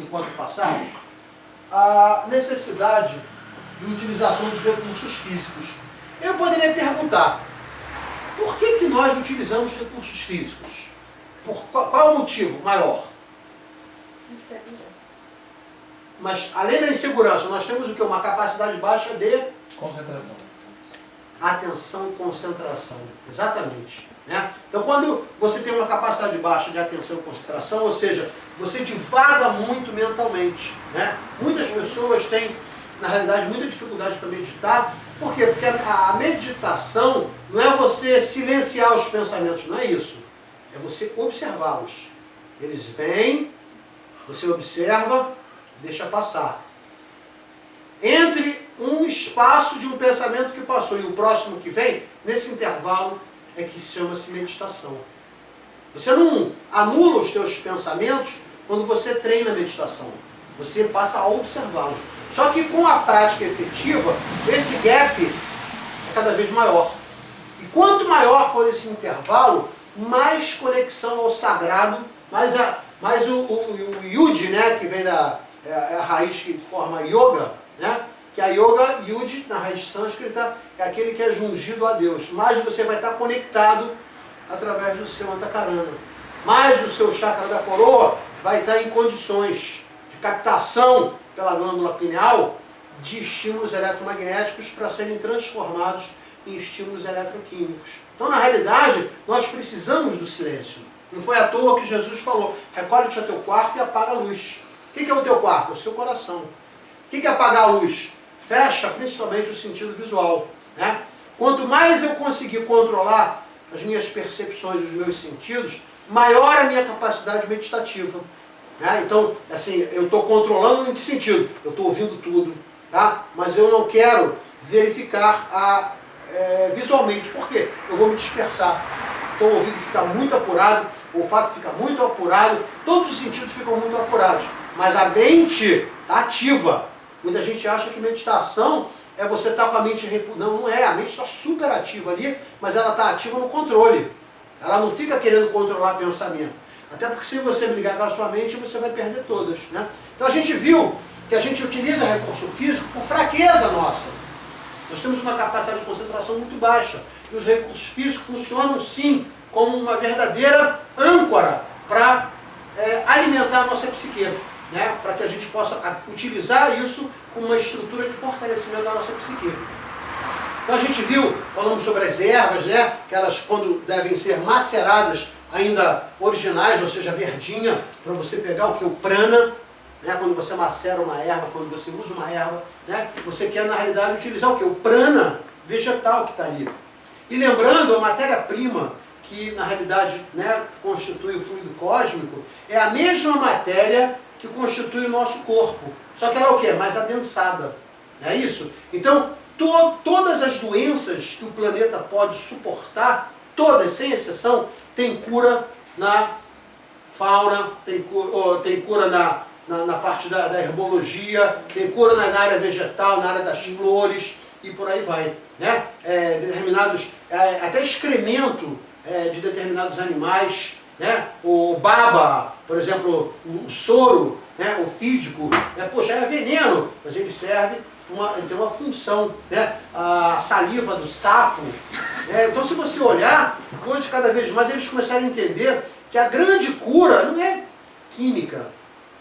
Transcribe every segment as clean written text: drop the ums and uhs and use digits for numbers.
enquanto passar, a necessidade de utilização dos recursos físicos. Eu poderia perguntar, por que nós utilizamos recursos físicos? Qual é o motivo maior? Insegurança. Mas, além da insegurança, nós temos o que? Uma capacidade baixa de Concentração. atenção e concentração. Exatamente. Né? Então, quando você tem uma capacidade baixa de atenção e concentração, ou seja, você divaga muito mentalmente. Né? Muitas pessoas têm, na realidade, muita dificuldade para meditar. Por quê? Porque a meditação não é você silenciar os pensamentos, não é isso. É você observá-los. Eles vêm, você observa, deixa passar. Entre um espaço de um pensamento que passou e o próximo que vem, nesse intervalo é que chama-se meditação. Você não anula os teus pensamentos quando você treina a meditação. Você passa a observá-los. Só que com a prática efetiva, esse gap é cada vez maior. E quanto maior for esse intervalo, mais conexão ao sagrado, mais o Yud, né, que vem é a raiz que forma yoga, né? Que a yoga, Yud, na raiz sânscrita, é aquele que é jungido a Deus. Mais você vai estar conectado através do seu antakarana. Mais o seu chakra da coroa vai estar em condições de captação pela glândula pineal de estímulos eletromagnéticos para serem transformados em estímulos eletroquímicos. Então, na realidade, nós precisamos do silêncio. Não foi à toa que Jesus falou, recolhe-te ao teu quarto e apaga a luz. O que é o teu quarto? É o seu coração. O que é apagar a luz? Fecha principalmente o sentido visual. Né? Quanto mais eu conseguir controlar as minhas percepções, os meus sentidos, maior a minha capacidade meditativa. Né? Então, assim, eu estou controlando em que sentido? Eu estou ouvindo tudo, tá? Mas eu não quero verificar visualmente. Por quê? Eu vou me dispersar. Então o ouvido fica muito apurado, o olfato fica muito apurado, todos os sentidos ficam muito apurados. Mas a mente está ativa. Muita gente acha que meditação é você estar com a mente... Não, não é. A mente está super ativa ali, mas ela está ativa no controle. Ela não fica querendo controlar pensamento. Até porque se você brigar com a sua mente, você vai perder todas. Né? Então a gente viu que a gente utiliza recurso físico por fraqueza nossa. Nós temos uma capacidade de concentração muito baixa. E os recursos físicos funcionam, sim, como uma verdadeira âncora para alimentar a nossa psique. Né? Para que a gente possa utilizar isso como uma estrutura de fortalecimento da nossa psique. Então a gente viu, falamos sobre as ervas, né? Que elas, quando devem ser maceradas, ainda originais, ou seja, verdinha, para você pegar o que? O prana. Né? Quando você macera uma erva, quando você usa uma erva, né? Você quer, na realidade, utilizar o que? O prana vegetal que está ali. E lembrando, a matéria-prima, que na realidade, né, constitui o fluido cósmico, é a mesma matéria que constitui o nosso corpo. Só que ela é o quê? Mais adensada. Não é isso? Então, todas as doenças que o planeta pode suportar, todas, sem exceção, tem cura na fauna, tem cura na parte da herbologia, tem cura na área vegetal, na área das flores, e por aí vai. Né? Até excremento de determinados animais, né? O baba, por exemplo, o soro, né? O fídico, né? Poxa, é veneno, mas ele serve, ele tem uma função. Né? A saliva do sapo. Então, se você olhar, hoje cada vez mais eles começaram a entender que a grande cura não é química,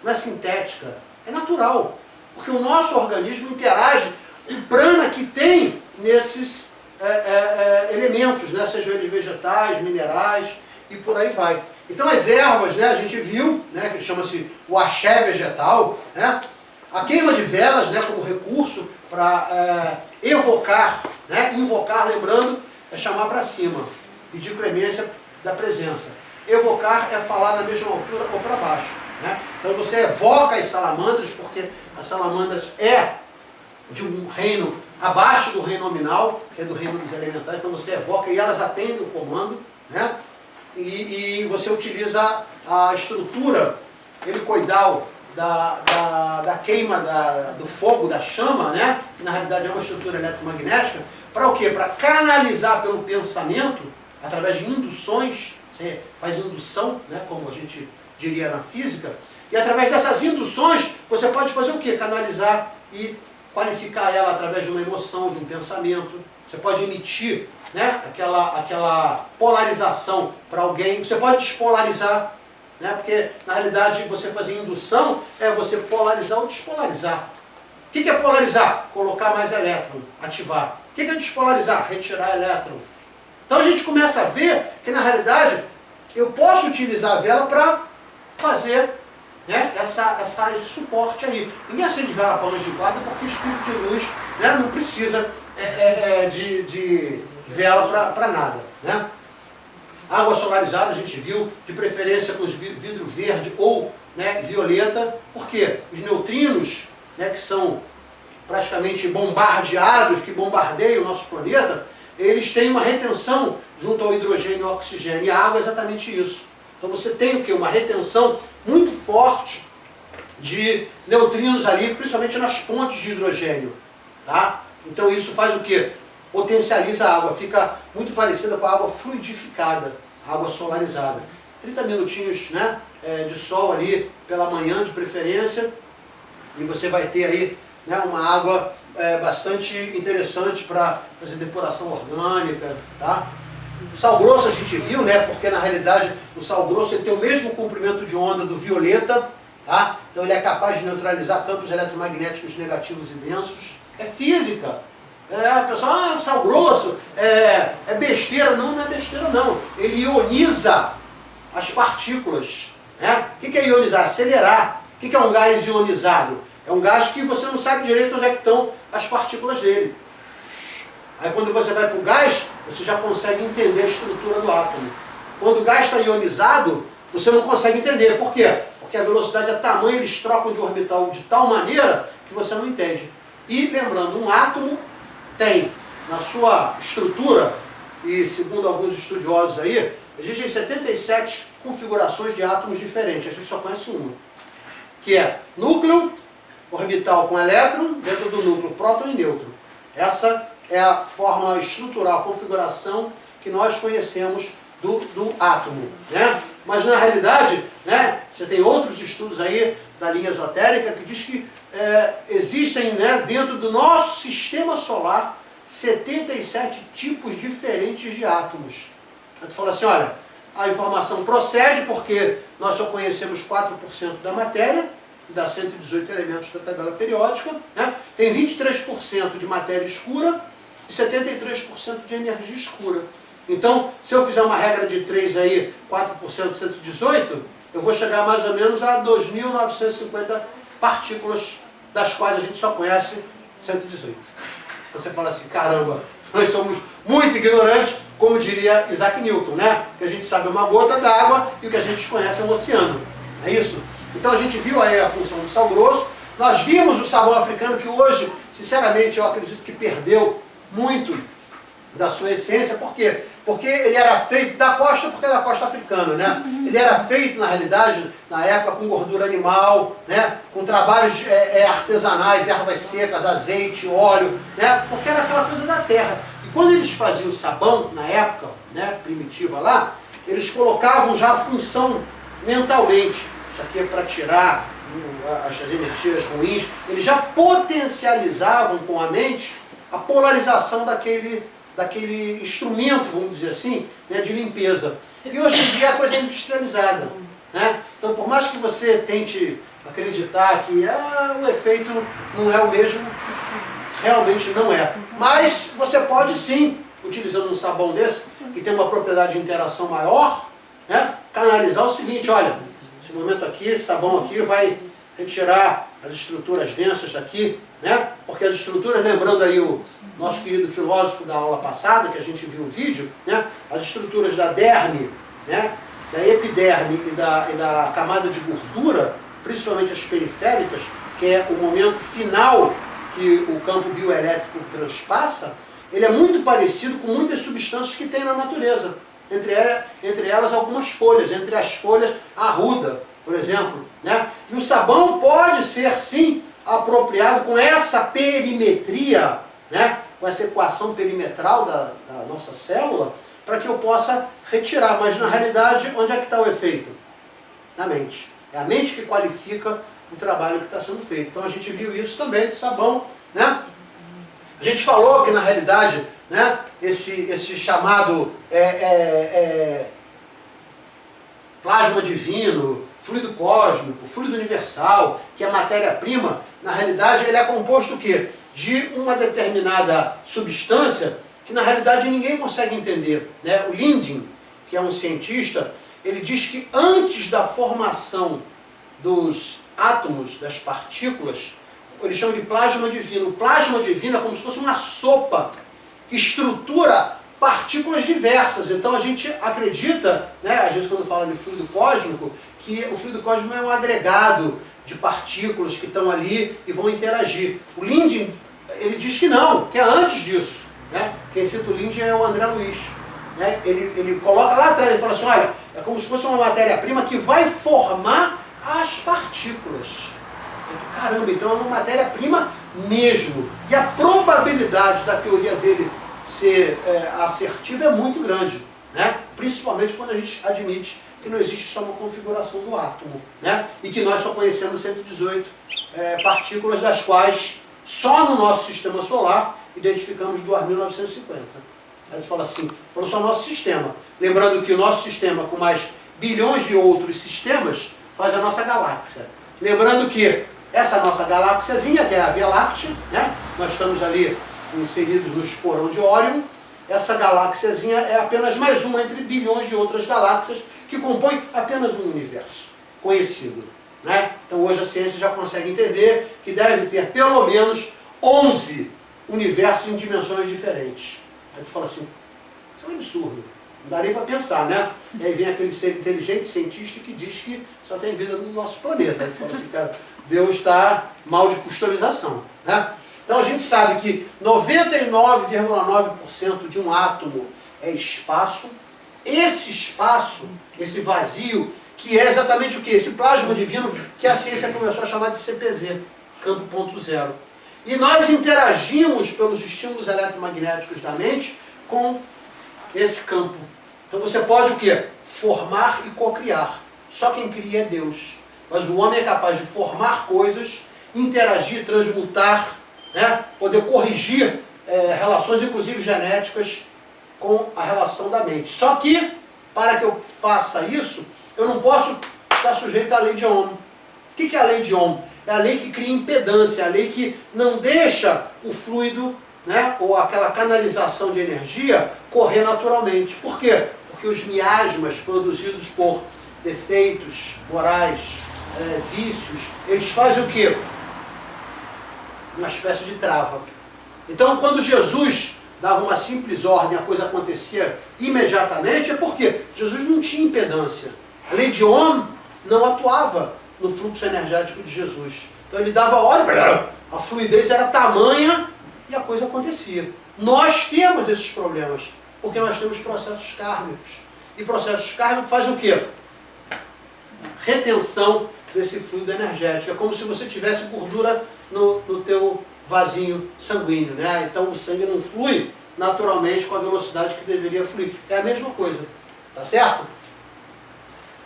não é sintética, é natural. Porque o nosso organismo interage com o prana que tem nesses elementos, né? Sejam eles vegetais, minerais e por aí vai. Então as ervas, né, a gente viu, né, que chama-se o axé vegetal, né? A queima de velas, né, como recurso para evocar, né? Invocar, lembrando, é chamar para cima, pedir clemência da presença. Evocar é falar na mesma altura ou para baixo. Né? Então você evoca as salamandras, porque as salamandras é de um reino abaixo do reino nominal, que é do reino dos elementais, então você evoca e elas atendem o comando, né? E você utiliza a estrutura helicoidal da queima do fogo, da chama, né? Que na realidade é uma estrutura eletromagnética, para o quê? Para canalizar pelo pensamento, através de induções, você faz indução, né? Como a gente diria na física, E através dessas induções, você pode fazer o quê? Canalizar e qualificar ela através de uma emoção, de um pensamento. Você pode emitir, né, aquela polarização para alguém. Você pode despolarizar, né, porque na realidade você fazer indução é você polarizar ou despolarizar. O que é polarizar? Colocar mais elétron, ativar. O que é despolarizar? Retirar elétron. Então a gente começa a ver que na realidade eu posso utilizar a vela para fazer, né, esse suporte aí. Ninguém acende vela para anjo de guarda porque o espírito de luz, né, não precisa de vela para nada. Né? Água solarizada a gente viu, de preferência com vidro verde ou, né, violeta. Por quê? Os neutrinos, né, que são praticamente bombardeados, que bombardeiam o nosso planeta, eles têm uma retenção junto ao hidrogênio e ao oxigênio. E a água é exatamente isso. Então você tem o quê? Uma retenção muito forte de neutrinos ali, principalmente nas pontes de hidrogênio. Tá? Então isso faz o quê? Potencializa a água, fica muito parecida com a água fluidificada, água solarizada. 30 minutinhos, né, de sol ali pela manhã de preferência, e você vai ter aí, né, uma água bastante interessante para fazer depuração orgânica. Tá? O sal grosso a gente viu, né, porque na realidade o sal grosso ele tem o mesmo comprimento de onda do violeta, tá? Então ele é capaz de neutralizar campos eletromagnéticos negativos e densos. É física. Pessoal, sal grosso é besteira. Não, não é besteira não. Ele ioniza as partículas. Né? O que é ionizar? Acelerar. O que é um gás ionizado? É um gás que você não sabe direito onde é que estão as partículas dele. Aí quando você vai para o gás, você já consegue entender a estrutura do átomo. Quando o gás está ionizado, você não consegue entender. Por quê? Porque a velocidade é tamanha, eles trocam de orbital de tal maneira que você não entende. E lembrando, um átomo tem na sua estrutura, e segundo alguns estudiosos aí, existem 77 configurações de átomos diferentes. A gente só conhece uma. Que é núcleo orbital com elétron, dentro do núcleo próton e nêutron. Essa é a forma estrutural, a configuração que nós conhecemos do átomo. Né? Mas na realidade, né, você tem outros estudos aí da linha esotérica que diz que existem, né, dentro do nosso sistema solar 77 tipos diferentes de átomos. Aí tu fala assim, olha, a informação procede porque nós só conhecemos 4% da matéria, que dá 118 elementos da tabela periódica, né? Tem 23% de matéria escura e 73% de energia escura. Então, se eu fizer uma regra de 3 aí, 4% 118, eu vou chegar mais ou menos a 2.950 partículas, das quais a gente só conhece 118. Você fala assim, caramba, nós somos muito ignorantes, como diria Isaac Newton, né? Que a gente sabe uma gota d'água e o que a gente desconhece é um oceano. É isso? Então a gente viu aí a função do sal grosso. Nós vimos o sabão africano que hoje, sinceramente, eu acredito que perdeu muito da sua essência. Por quê? Porque ele era feito da costa, porque é da costa africana, né? Ele era feito, na realidade, na época, com gordura animal, né? Com trabalhos artesanais, ervas secas, azeite, óleo, né? Porque era aquela coisa da terra. E quando eles faziam o sabão, na época, né, primitiva lá, eles colocavam já a função mentalmente. Isso aqui é para tirar as energias ruins. Eles já potencializavam com a mente a polarização daquele instrumento, vamos dizer assim, né, de limpeza. E hoje em dia a coisa é industrializada. Né? Então, por mais que você tente acreditar que o efeito não é o mesmo, realmente não é. Mas você pode sim, utilizando um sabão desse, que tem uma propriedade de interação maior, né, canalizar o seguinte, olha, esse momento aqui, esse sabão aqui vai retirar as estruturas densas daqui, né? Porque as estruturas, lembrando aí o nosso querido filósofo da aula passada, que a gente viu o vídeo, né? As estruturas da derme, né? Da epiderme e da camada de gordura, principalmente as periféricas, que é o momento final que o campo bioelétrico transpassa, ele é muito parecido com muitas substâncias que tem na natureza. Entre elas algumas folhas, entre as folhas a arruda, por exemplo. Né? E o sabão pode ser, sim, apropriado com essa perimetria, né? Com essa equação perimetral da nossa célula, para que eu possa retirar. Mas na realidade, onde é que está o efeito? Na mente. É a mente que qualifica o trabalho que está sendo feito. Então a gente viu isso também de sabão, né? A gente falou que na realidade, né, esse chamado plasma divino, fluido cósmico, fluido universal, que é matéria-prima, na realidade ele é composto o quê? De uma determinada substância que na realidade ninguém consegue entender, né? O Lindin, que é um cientista, ele diz que antes da formação dos átomos, das partículas, ele chama de plasma divino. O plasma divino é como se fosse uma sopa que estrutura partículas diversas. Então a gente acredita, né, às vezes quando fala de fluido cósmico, que o fluido cósmico é um agregado de partículas que estão ali e vão interagir. O Lindin, ele diz que não, que é antes disso. Né? Quem cita o Lindin é o André Luiz. Né? Ele coloca lá atrás, ele fala assim, olha, é como se fosse uma matéria-prima que vai formar as partículas. Caramba, então é uma matéria-prima mesmo. E a probabilidade da teoria dele ser assertiva é muito grande. Né? Principalmente quando a gente admite que não existe só uma configuração do átomo. Né? E que nós só conhecemos 118 partículas, das quais só no nosso sistema solar identificamos 2.950. A gente fala assim, falou só nosso sistema. Lembrando que o nosso sistema, com mais bilhões de outros sistemas, faz a nossa galáxia. Lembrando que essa nossa galáxiazinha, que é a Via Láctea, né? Nós estamos ali inseridos no esporão de Órion, essa galáxiazinha é apenas mais uma entre bilhões de outras galáxias que compõem apenas um universo conhecido. Né? Então hoje a ciência já consegue entender que deve ter pelo menos 11 universos em dimensões diferentes. Aí tu fala assim, isso é um absurdo, não dá nem para pensar, né? E aí vem aquele ser inteligente, cientista, que diz que só tem vida no nosso planeta. Aí tu fala assim, cara, Deus está mal de customização. Né? Então a gente sabe que 99,9% de um átomo é espaço. Esse espaço, esse vazio, que é exatamente o que? Esse plasma divino que a ciência começou a chamar de CPZ, campo ponto zero. E nós interagimos pelos estímulos eletromagnéticos da mente com esse campo. Então você pode o quê? Formar e cocriar. Só quem cria é Deus. Mas o homem é capaz de formar coisas, interagir, transmutar, né? Poder corrigir relações, inclusive genéticas, com a relação da mente. Só que, para que eu faça isso, eu não posso estar sujeito à lei de Ohm. O que é a lei de Ohm? É a lei que cria impedância, a lei que não deixa o fluido, né, ou aquela canalização de energia correr naturalmente. Por quê? Porque os miasmas produzidos por defeitos morais, vícios, eles fazem o quê? Uma espécie de trava. Então, quando Jesus dava uma simples ordem, a coisa acontecia imediatamente, é porque Jesus não tinha impedância. A lei de Ohm não atuava no fluxo energético de Jesus. Então ele dava ordem, a fluidez era tamanha e a coisa acontecia. Nós temos esses problemas, porque nós temos processos kármicos. E processos kármicos fazem o quê? Retenção desse fluido energético. É como se você tivesse gordura no teu vasinho sanguíneo, né? Então o sangue não flui naturalmente com a velocidade que deveria fluir. É a mesma coisa, tá certo?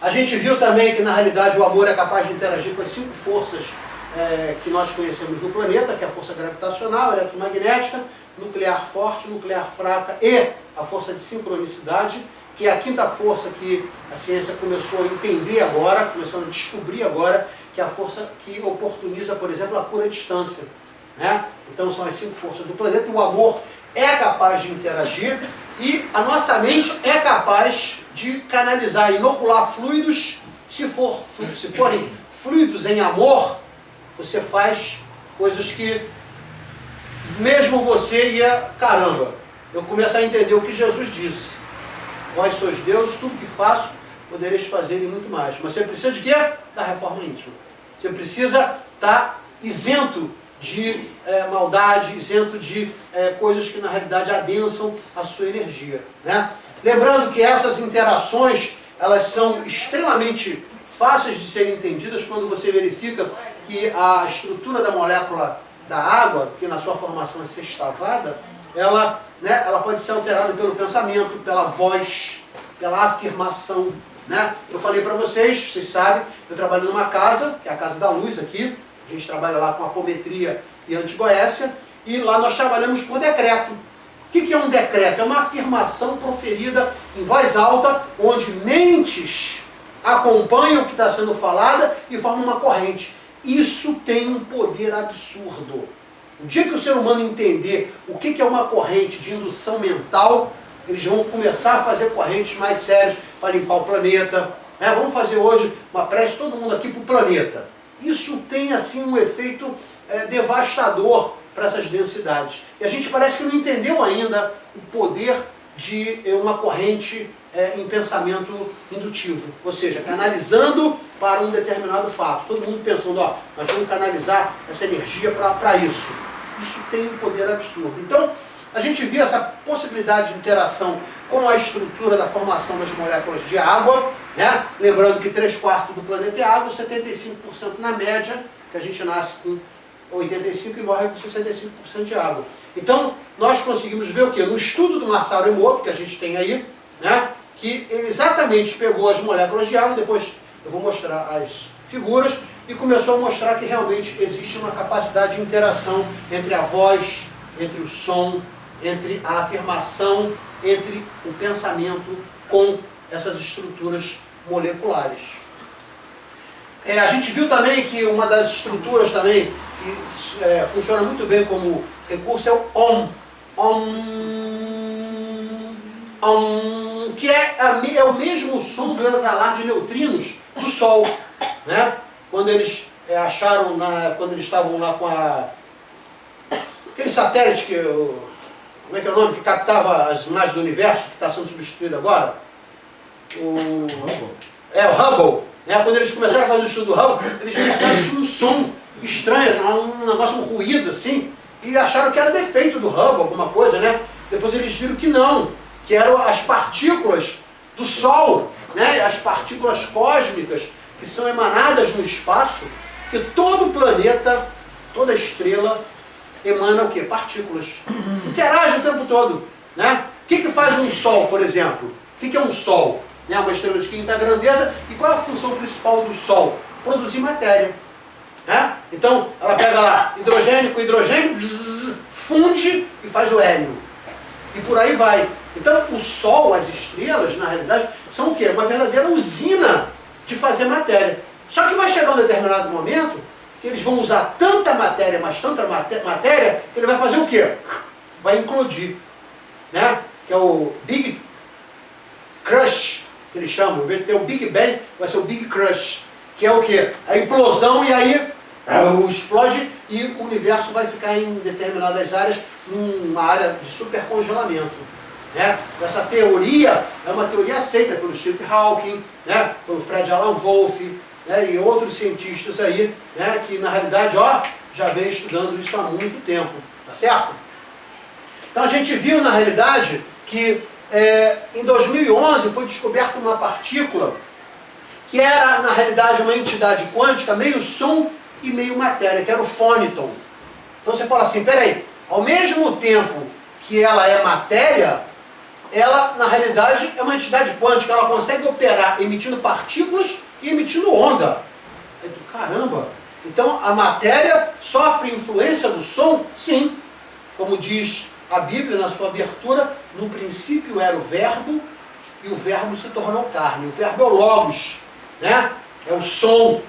A gente viu também que na realidade o amor é capaz de interagir com as 5 forças que nós conhecemos no planeta, que é a força gravitacional, eletromagnética, nuclear forte, nuclear fraca e a força de sincronicidade, que é a 5ª força que a ciência começou a entender agora, começou a descobrir agora, que é a força que oportuniza, por exemplo, a cura à distância. Né? Então são as 5 forças do planeta, o amor é capaz de interagir e a nossa mente é capaz de canalizar, inocular fluidos. Se forem fluidos em amor, você faz coisas que mesmo você ia, caramba, eu começo a entender o que Jesus disse. Vós sois Deus, tudo que faço, podereis fazer e muito mais. Mas você precisa de quê? Da reforma íntima. Você precisa estar isento de maldade, isento de coisas que na realidade adensam a sua energia. Né? Lembrando que essas interações, elas são extremamente fáceis de serem entendidas quando você verifica que a estrutura da molécula da água, que na sua formação é sextavada, ela pode ser alterada pelo pensamento, pela voz, pela afirmação. né? Eu falei para vocês sabem, eu trabalho numa casa, que é a Casa da Luz aqui, a gente trabalha lá com apometria e antigoécia, e lá nós trabalhamos por decreto. O que é um decreto? É uma afirmação proferida em voz alta, onde mentes acompanham o que está sendo falado e formam uma corrente. Isso tem um poder absurdo. O dia que o ser humano entender o que é uma corrente de indução mental, eles vão começar a fazer correntes mais sérias para limpar o planeta. Vamos fazer hoje uma prece, todo mundo aqui para o planeta. Isso tem assim um efeito devastador para essas densidades. E a gente parece que não entendeu ainda o poder de uma corrente em pensamento indutivo. Ou seja, canalizando para um determinado fato. Todo mundo pensando, ó, nós vamos canalizar essa energia para isso. Isso tem um poder absurdo. Então, a gente viu essa possibilidade de interação com a estrutura da formação das moléculas de água, né? Lembrando que 3/4 do planeta é água, 75% na média, que a gente nasce com 85% e morre com 65% de água. Então, nós conseguimos ver o quê? No estudo do Masaru Emoto, que a gente tem aí, né? Que ele exatamente pegou as moléculas de água, depois eu vou mostrar as figuras, e começou a mostrar que realmente existe uma capacidade de interação entre a voz, entre o som, entre a afirmação, entre o pensamento com essas estruturas moleculares. A gente viu também que uma das estruturas também que funciona muito bem como recurso é o Om. Om, que é o mesmo som do exalar de neutrinos do Sol, né? Quando eles acharam, quando eles estavam lá com aquele satélite que, como é que é o nome, que captava as imagens do universo, que está sendo substituído agora? O Hubble. Quando eles começaram a fazer o estudo do Hubble, eles verificaram que tinha um som estranho, um negócio, um ruído assim, e acharam que era defeito do Hubble, alguma coisa, né? Depois eles viram que não, que eram as partículas do Sol, né? As partículas cósmicas que são emanadas no espaço, que todo planeta, toda estrela emana o quê? Partículas. Interage o tempo todo, né? O que faz um Sol, por exemplo? O que é um Sol? Uma estrela de quinta grandeza. E qual é a função principal do Sol? Produzir matéria. Então, ela pega lá hidrogênio com hidrogênio, funde e faz o hélio. E por aí vai. Então, o Sol, as estrelas, na realidade, são o quê? Uma verdadeira usina de fazer matéria. Só que vai chegar um determinado momento que eles vão usar tanta matéria, mas tanta matéria, que ele vai fazer o quê? Vai implodir. Né? Que é o Big Crush, que eles chamam. Em vez de ter o Big Bang, vai ser o Big Crush. Que é o quê? A implosão, e aí explode e o universo vai ficar em determinadas áreas, numa área de supercongelamento. Né? Essa teoria é uma teoria aceita pelo Stephen Hawking, né? Pelo Fred Alan Wolfe, né? E outros cientistas aí, né? Que na realidade já vem estudando isso há muito tempo. Tá certo? Então a gente viu na realidade que em 2011 foi descoberta uma partícula que era na realidade uma entidade quântica meio som e meio matéria, que era o fôniton. Então você fala assim, peraí, ao mesmo tempo que ela é matéria, ela na realidade é uma entidade quântica, ela consegue operar emitindo partículas e emitindo onda. Aí tu, caramba, então a matéria sofre influência do som? Sim, como diz a Bíblia na sua abertura, no princípio era o verbo e o verbo se tornou carne. O verbo é o logos, né? É o som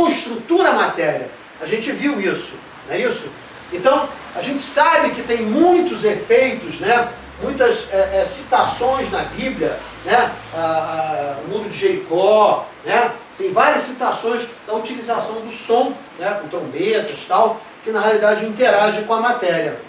estrutura a matéria. A gente viu isso, não é isso? Então, a gente sabe que tem muitos efeitos, né? Muitas citações na Bíblia, né? O muro de Jericó, né? Tem várias citações da utilização do som, né? Com trombetas e tal, que na realidade interage com a matéria.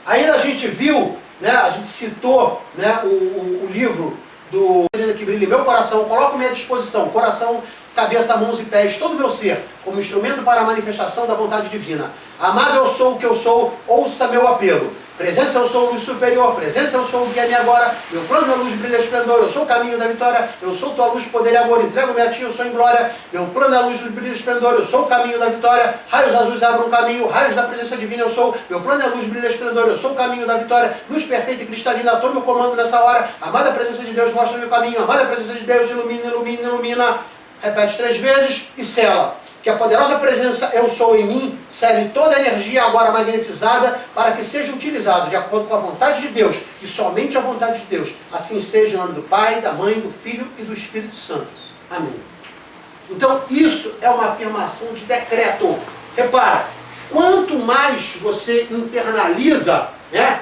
Ainda a gente viu, né? A gente citou, né? O livro do Que Brilha em Meu Coração, coloco-me à disposição, coração, cabeça, mãos e pés, todo o meu ser, como instrumento para a manifestação da vontade divina. Amado, eu sou o que eu sou, ouça meu apelo. Presença, eu sou luz superior. Presença, eu sou o guia-me agora. Meu plano é luz, brilha, esplendor. Eu sou o caminho da vitória. Eu sou tua luz, poder e amor. Entrego-me a ti, eu sou em glória. Meu plano é luz, brilha, esplendor. Eu sou o caminho da vitória. Raios azuis abram um caminho. Raios da presença divina eu sou. Meu plano é luz, brilha, esplendor. Eu sou o caminho da vitória. Luz perfeita e cristalina. Tome o comando nessa hora. Amada presença de Deus, mostra-me o caminho. Amada presença de Deus, ilumina, ilumina, ilumina. Repete 3 vezes e sela. Que a poderosa presença eu sou em mim cele toda a energia agora magnetizada para que seja utilizado de acordo com a vontade de Deus e somente a vontade de Deus. Assim seja em nome do Pai, da Mãe, do Filho e do Espírito Santo. Amém. Então isso é uma afirmação de decreto. Repara, quanto mais você internaliza, né,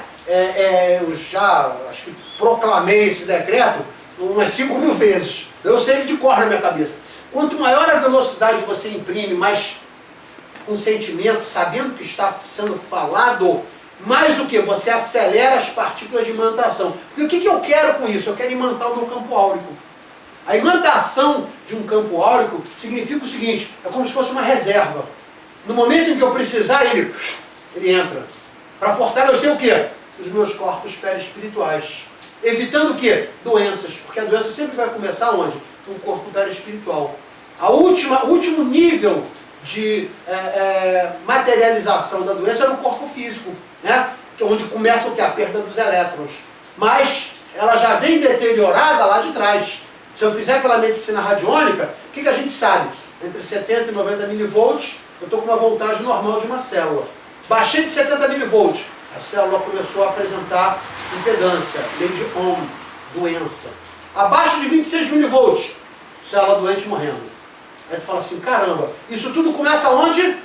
eu já acho que proclamei esse decreto umas 5.000 vezes. Eu sei ele de cor na minha cabeça. Quanto maior a velocidade você imprime, mais um sentimento, sabendo que está sendo falado, mais o que? Você acelera as partículas de imantação. Porque o que eu quero com isso? Eu quero imantar o meu campo áurico. A imantação de um campo áurico significa o seguinte, é como se fosse uma reserva. No momento em que eu precisar, ele entra. Para fortalecer o quê? Os meus corpos perispirituais. Evitando o quê? Doenças. Porque a doença sempre vai começar onde? No corpo perispiritual. O último nível de materialização da doença é no corpo físico, né? Que é onde começa o quê? A perda dos elétrons. Mas ela já vem deteriorada lá de trás. Se eu fizer pela medicina radiônica, o que a gente sabe? Entre 70 e 90 milivolts, eu estou com uma voltagem normal de uma célula. Baixei de 70 milivolts, a célula começou a apresentar impedância, lei de Ohm, doença. Abaixo de 26 milivolts, célula doente morrendo. Aí tu fala assim, caramba, isso tudo começa onde?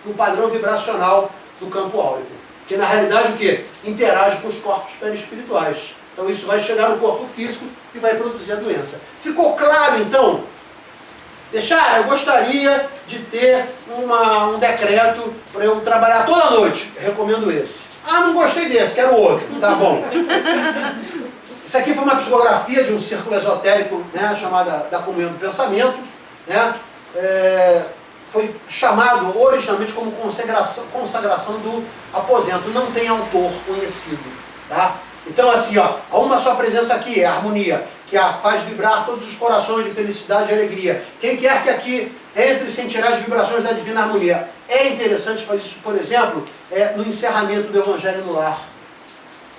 No padrão vibracional do campo áurico. Que na realidade o quê? Interage com os corpos perispirituais. Então isso vai chegar no corpo físico e vai produzir a doença. Ficou claro então? Deixar, eu gostaria de ter um decreto para eu trabalhar toda noite. Eu recomendo esse. Ah, não gostei desse, quero outro. Tá bom. Isso aqui foi uma psicografia de um círculo esotérico, né, chamada da Comunhão do Pensamento. Né, foi chamado originalmente como consagração do aposento. Não tem autor conhecido. Tá? Então assim, ó, há uma só presença aqui, é a harmonia, que a faz vibrar todos os corações de felicidade e alegria. Quem quer que aqui entre sentirá as vibrações da divina harmonia. É interessante fazer isso, por exemplo, no encerramento do Evangelho no lar.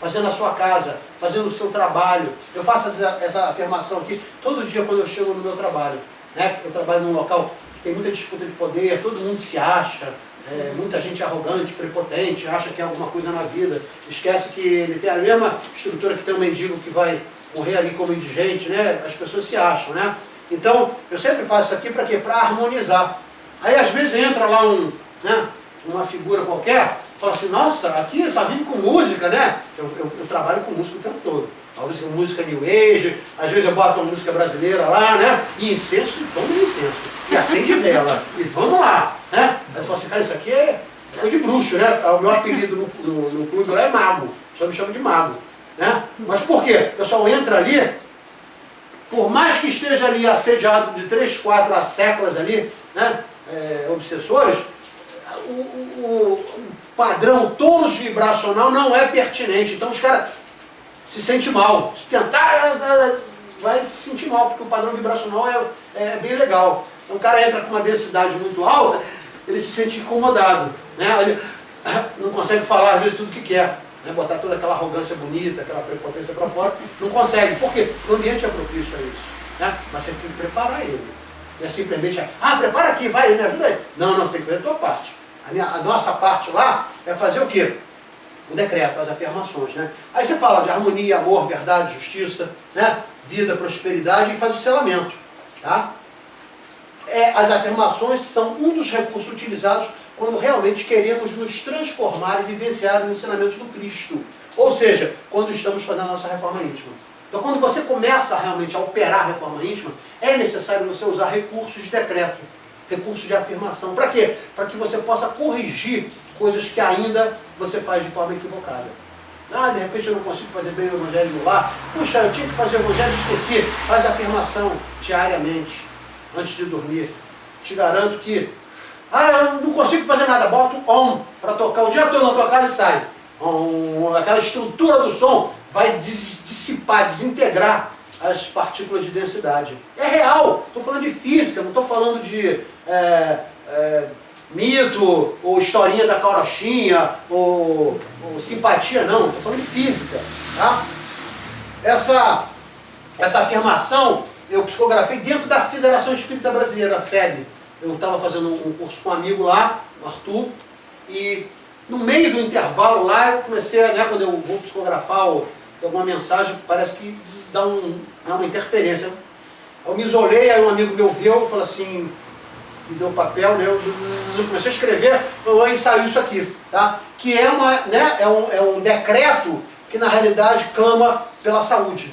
Fazendo a sua casa, fazendo o seu trabalho. Eu faço essa afirmação aqui todo dia quando eu chego no meu trabalho. Né? Eu trabalho num local que tem muita disputa de poder, todo mundo se acha, muita gente arrogante, prepotente, acha que é alguma coisa na vida. Esquece que ele tem a mesma estrutura que tem um mendigo que vai morrer ali como indigente, né? As pessoas se acham, né? Então, eu sempre faço isso aqui para quê? Para harmonizar. Aí às vezes entra lá uma figura qualquer, fala assim, nossa, aqui só vive com música, né? Eu trabalho com música o tempo todo. Talvez com música New Age, às vezes eu boto uma música brasileira lá, né? E incenso, e toma incenso. E acende vela. E vamos lá, né? Aí você fala assim, cara, isso aqui é coisa de bruxo, né? O meu apelido no clube lá é mago. Só me chama de mago. Né? Mas por quê? O pessoal entra ali, por mais que esteja ali assediado de 3, 4 séculos ali, né? Obsessores, o padrão, o tônus vibracional não é pertinente. Então os caras se sentem mal. Se tentar, vai se sentir mal, porque o padrão vibracional é bem legal. Então o cara entra com uma densidade muito alta, ele se sente incomodado. Né? Ele não consegue falar às vezes tudo que quer. Né? Botar toda aquela arrogância bonita, aquela prepotência para fora. Não consegue. Por quê? O ambiente é propício a isso. Né? Mas você tem que preparar ele. Não é simplesmente, prepara aqui, vai, me ajuda aí. Não, você tem que fazer a tua parte. A nossa parte lá é fazer o quê? O decreto, as afirmações, né? Aí você fala de harmonia, amor, verdade, justiça, né? Vida, prosperidade e faz o selamento, tá? As afirmações são um dos recursos utilizados quando realmente queremos nos transformar e vivenciar os ensinamentos do Cristo. Ou seja, quando estamos fazendo a nossa reforma íntima. Então quando você começa realmente a operar a reforma íntima, é necessário você usar recursos de decreto, recursos de afirmação. Para quê? Para que você possa corrigir coisas que ainda você faz de forma equivocada. De repente eu não consigo fazer bem o evangelho no lar. Puxa, eu tinha que fazer o evangelho e esqueci. Faz a afirmação diariamente, antes de dormir. Te garanto que, eu não consigo fazer nada. Bota o OM para tocar o dia todo na tua casa e sai. aquela estrutura do som vai dissipar, desintegrar as partículas de densidade. É real, estou falando de física, não estou falando de mito, ou historinha da carochinha, ou simpatia, não, estou falando de física. Tá? Essa afirmação eu psicografei dentro da Federação Espírita Brasileira, a FEB. Eu estava fazendo um curso com um amigo lá, o Arthur, e no meio do intervalo lá eu comecei, né, quando eu vou psicografar alguma mensagem, parece que dá uma interferência. Eu me isolei, aí um amigo meu viu e falou assim, me deu papel, né, eu comecei a escrever, eu ensaio isso aqui, tá? Que é, é um decreto que na realidade clama pela saúde.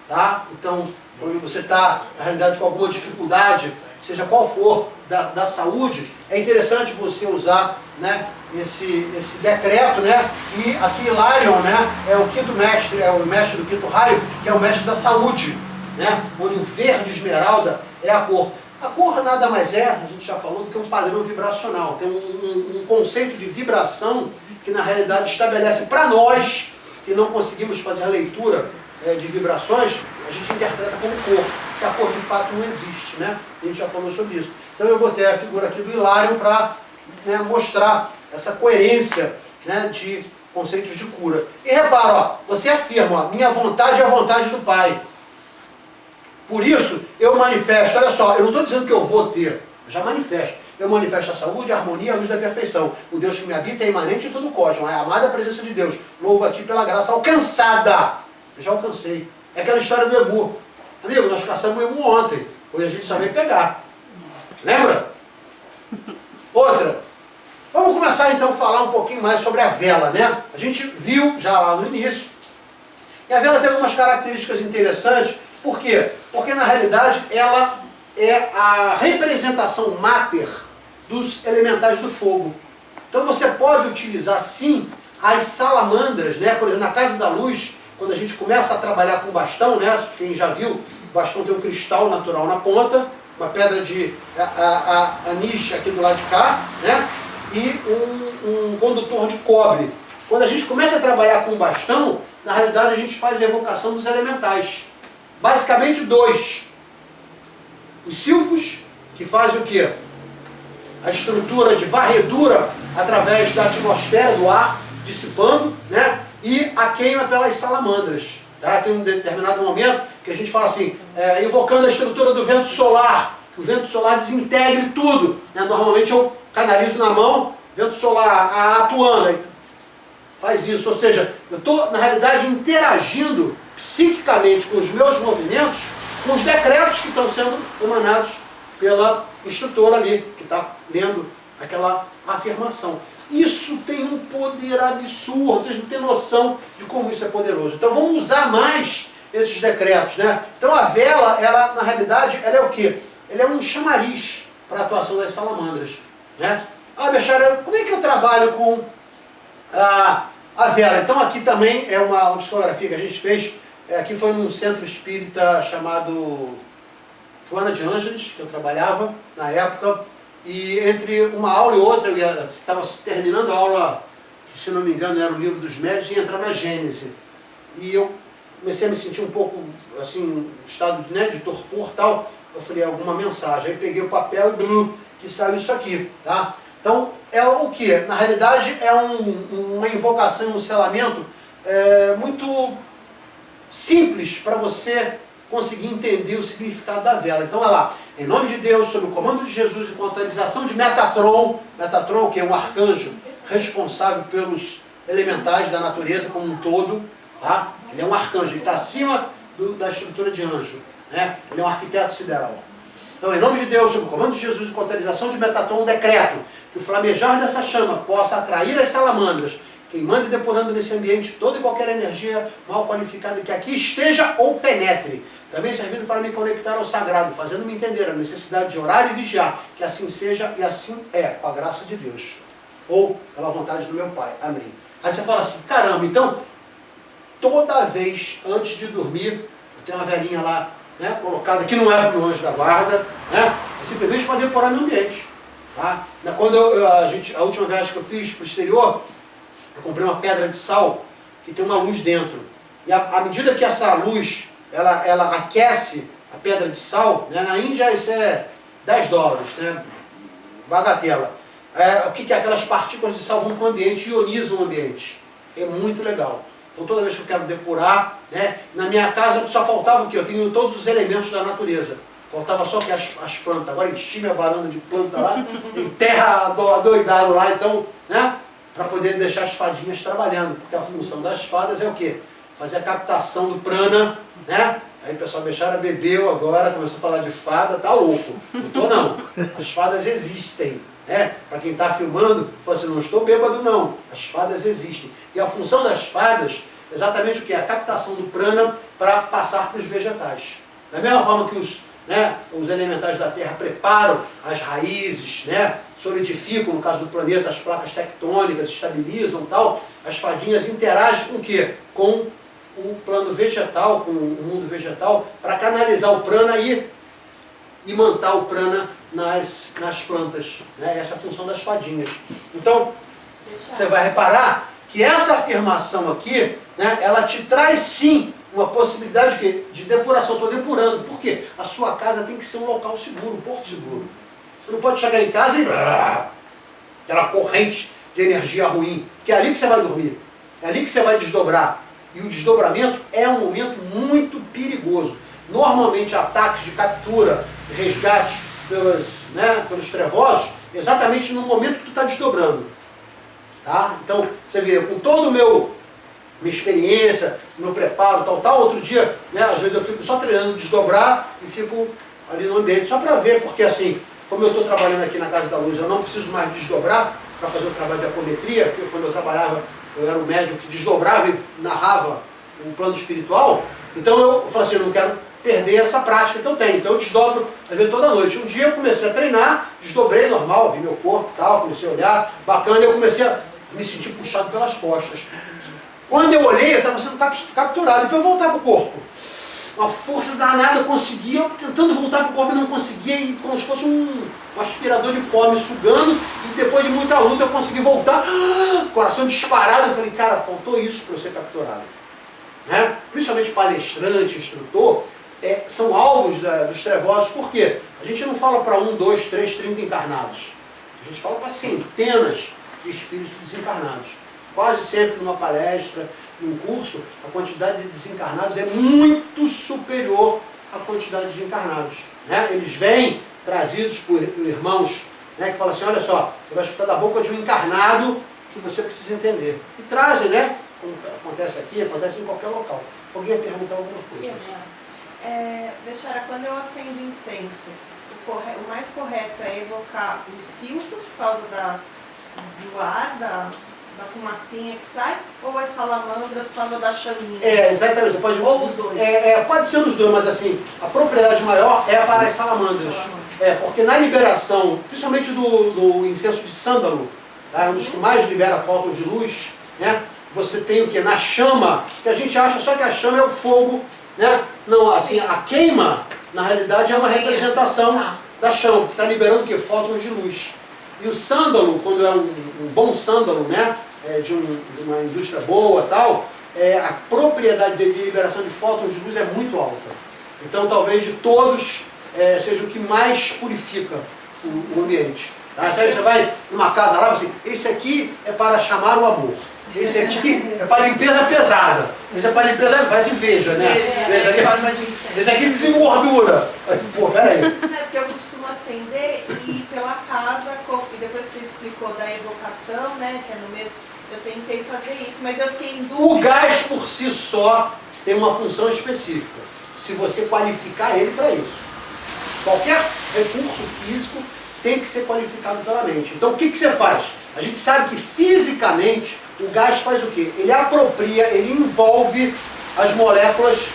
Tá? Então, quando você está, na realidade, com alguma dificuldade, seja qual for, da saúde, é interessante você usar, né, esse decreto, né? E aqui Hilarion, né, é o quinto mestre, é o mestre do quinto raio, que é o mestre da saúde, né? Onde o verde esmeralda é a cor. A cor nada mais é, a gente já falou, do que um padrão vibracional. Tem um conceito de vibração que na realidade estabelece para nós, que não conseguimos fazer a leitura de vibrações, a gente interpreta como cor, que a cor de fato não existe, né? A gente já falou sobre isso. Então eu botei a figura aqui do Hilarion para, né, mostrar essa coerência, né, de conceitos de cura. E repara, ó, você afirma, ó, minha vontade é a vontade do Pai. Por isso, eu manifesto, olha só, eu não estou dizendo que eu vou ter, eu já manifesto. Eu manifesto a saúde, a harmonia, a luz da perfeição. O Deus que me habita é imanente em todo o cosmos. É a amada presença de Deus. Louvo a Ti pela graça alcançada. Eu já alcancei. É aquela história do Ebu. Amigo, nós caçamos o Ebu ontem. Hoje a gente só veio pegar. Lembra? Outra. Vamos começar então a falar um pouquinho mais sobre a vela, né? A gente viu já lá no início. E a vela tem algumas características interessantes. Por quê? Porque na realidade ela é a representação máter dos elementais do fogo. Então você pode utilizar sim as salamandras, né? Por exemplo, na Casa da Luz, quando a gente começa a trabalhar com bastão, né? Quem já viu, o bastão tem um cristal natural na ponta, uma pedra de aniche aqui do lado de cá, né? E um condutor de cobre. Quando a gente começa a trabalhar com bastão, na realidade a gente faz a evocação dos elementais. Basicamente dois. Os silfos, que fazem o quê? A estrutura de varredura através da atmosfera, do ar, dissipando, né? E a queima pelas salamandras. Tá? Tem um determinado momento que a gente fala assim, invocando a estrutura do vento solar, que o vento solar desintegre tudo. Né? Normalmente eu canalizo na mão, vento solar atuando, aí faz isso. Ou seja, eu estou, na realidade, interagindo psiquicamente com os meus movimentos, com os decretos que estão sendo emanados pela instrutora ali, que está lendo aquela afirmação. Isso tem um poder absurdo, vocês não têm noção de como isso é poderoso. Então vamos usar mais esses decretos, né? Então a vela, ela na realidade, ela é o quê? Ela é um chamariz para a atuação das salamandras, né? Ah, Bechara, como é que eu trabalho com a vela? Então aqui também é uma psicografia que a gente fez. Aqui foi num centro espírita chamado Joana de Ângeles, que eu trabalhava na época, e entre uma aula e outra, eu estava terminando a aula, que se não me engano era o livro dos médios, e entrar na Gênese. E eu comecei a me sentir um pouco, assim, estado, né, de torpor e tal. Eu falei, alguma mensagem. Aí peguei o papel e saiu isso aqui, tá? Então, é o que? Na realidade, é uma invocação, um selamento muito simples para você conseguir entender o significado da vela. Então, olha lá, em nome de Deus, sob o comando de Jesus e com a autorização de Metatron, Metatron, que é um arcanjo responsável pelos elementais da natureza como um todo, tá? Ele é um arcanjo, ele está acima da estrutura de anjo, né? Ele é um arquiteto sideral. Então, em nome de Deus, sob o comando de Jesus e com a autorização de Metatron, um decreto que o flamejar dessa chama possa atrair as salamandras, queimando e depurando nesse ambiente toda e qualquer energia mal qualificada que aqui esteja ou penetre, também servindo para me conectar ao sagrado, fazendo-me entender a necessidade de orar e vigiar, que assim seja e assim é, com a graça de Deus, ou pela vontade do meu Pai. Amém. Aí você fala assim, caramba, então, toda vez antes de dormir, eu tenho uma velhinha lá, né, colocada, que não é para o anjo da guarda, né, simplesmente para depurar meu ambiente. Tá? Quando a última viagem que eu fiz para o exterior, eu comprei uma pedra de sal que tem uma luz dentro. E à medida que essa luz, ela aquece a pedra de sal, né? Na Índia isso é $10, né? Bagatela. O que é? Aquelas partículas de sal vão para o ambiente e ionizam o ambiente. É muito legal. Então toda vez que eu quero depurar, né? Na minha casa só faltava o quê? Eu tenho todos os elementos da natureza. Faltava só que as plantas. Agora enchi minha varanda de planta lá, tem terra adoidado lá, então, né? Para poder deixar as fadinhas trabalhando. Porque a função das fadas é o quê? Fazer a captação do prana, né? Aí o pessoal Bechara bebeu agora, começou a falar de fada, tá louco. Não tô não. As fadas existem. Né? Para quem está filmando, fala assim, não estou bêbado não. As fadas existem. E a função das fadas é exatamente o que? A captação do prana para passar para os vegetais. Da mesma forma que os elementais da Terra preparam as raízes, né? Solidificam, no caso do planeta, as placas tectônicas, estabilizam e tal, as fadinhas interagem com o quê? Com o plano vegetal, com o mundo vegetal, para canalizar o prana e imantar o prana nas plantas. Né? Essa é a função das fadinhas. Então, você vai reparar que essa afirmação aqui, né, ela te traz sim uma possibilidade de depuração. Estou depurando. Por quê? A sua casa tem que ser um local seguro, um porto seguro. Você não pode chegar em casa e aquela corrente de energia ruim, que é ali que você vai dormir. É ali que você vai desdobrar. E o desdobramento é um momento muito perigoso. Normalmente ataques de captura, de resgate pelos trevosos, exatamente no momento que tu está desdobrando. Tá? Então, você vê, com todo minha experiência, meu preparo, tal, outro dia, né, às vezes eu fico só treinando desdobrar e fico ali no ambiente, só para ver, porque assim, como eu estou trabalhando aqui na Casa da Luz, eu não preciso mais desdobrar para fazer o trabalho de apometria, porque quando eu trabalhava, eu era um médium que desdobrava e narrava um plano espiritual, então eu falei assim, eu não quero perder essa prática que eu tenho, então eu desdobro, às vezes toda noite. Um dia eu comecei a treinar, desdobrei normal, vi meu corpo e tal, comecei a olhar, bacana, e eu comecei a me sentir puxado pelas costas. Quando eu olhei, eu estava sendo capturado, e para eu voltar para o corpo. Uma força danada, eu conseguia, tentando voltar para o corpo, eu não conseguia, e como se fosse um aspirador de pó me sugando, e depois de muita luta eu consegui voltar, coração disparado, eu falei, cara, faltou isso para eu ser capturado. Né? Principalmente palestrante, instrutor, são alvos dos trevosos, por quê? A gente não fala para 1, 2, 3, 30 encarnados. A gente fala para centenas de espíritos desencarnados. Quase sempre numa palestra, num curso, a quantidade de desencarnados é muito superior à quantidade de encarnados. Né? Eles vêm trazidos por irmãos, né, que falam assim, olha só, você vai escutar da boca de um encarnado que você precisa entender. E trazem, né? Como acontece aqui, acontece em qualquer local. Alguém ia perguntar alguma coisa? Bechara, quando eu acendo incenso, o mais correto é evocar os silfos por causa do ar, da fumacinha que sai, ou as salamandras por causa da chaminha? Exatamente. Você pode, ou os dois? Pode ser os dois, mas assim, a propriedade maior é para as salamandras. Porque na liberação, principalmente do incenso de sândalo, tá? É um dos que mais libera fótons de luz, né? Você tem o que? Na chama, que a gente acha só que a chama é o fogo, né? Não, assim, a queima, na realidade, é uma representação da chama, que está liberando o que? Fótons de luz. E o sândalo, quando é um bom sândalo, né? De uma indústria boa e tal, a propriedade de liberação de fótons de luz é muito alta. Então, talvez de todos, seja o que mais purifica o ambiente. Tá? Você vai numa casa lá, assim, esse aqui é para chamar o amor. Esse aqui é para limpeza pesada. Esse é para limpeza, parece veja, né? Esse aqui desengordura. Pô, peraí. Porque eu costumo acender e ir pela casa, e depois você explicou da evocação, né? Que é no mesmo. Eu tentei fazer isso, mas eu fiquei em dúvida. O gás por si só tem uma função específica. Se você qualificar ele para isso. Qualquer recurso físico tem que ser qualificado pela mente. Então o que você faz? A gente sabe que fisicamente o gás faz o quê? Ele apropria, ele envolve as moléculas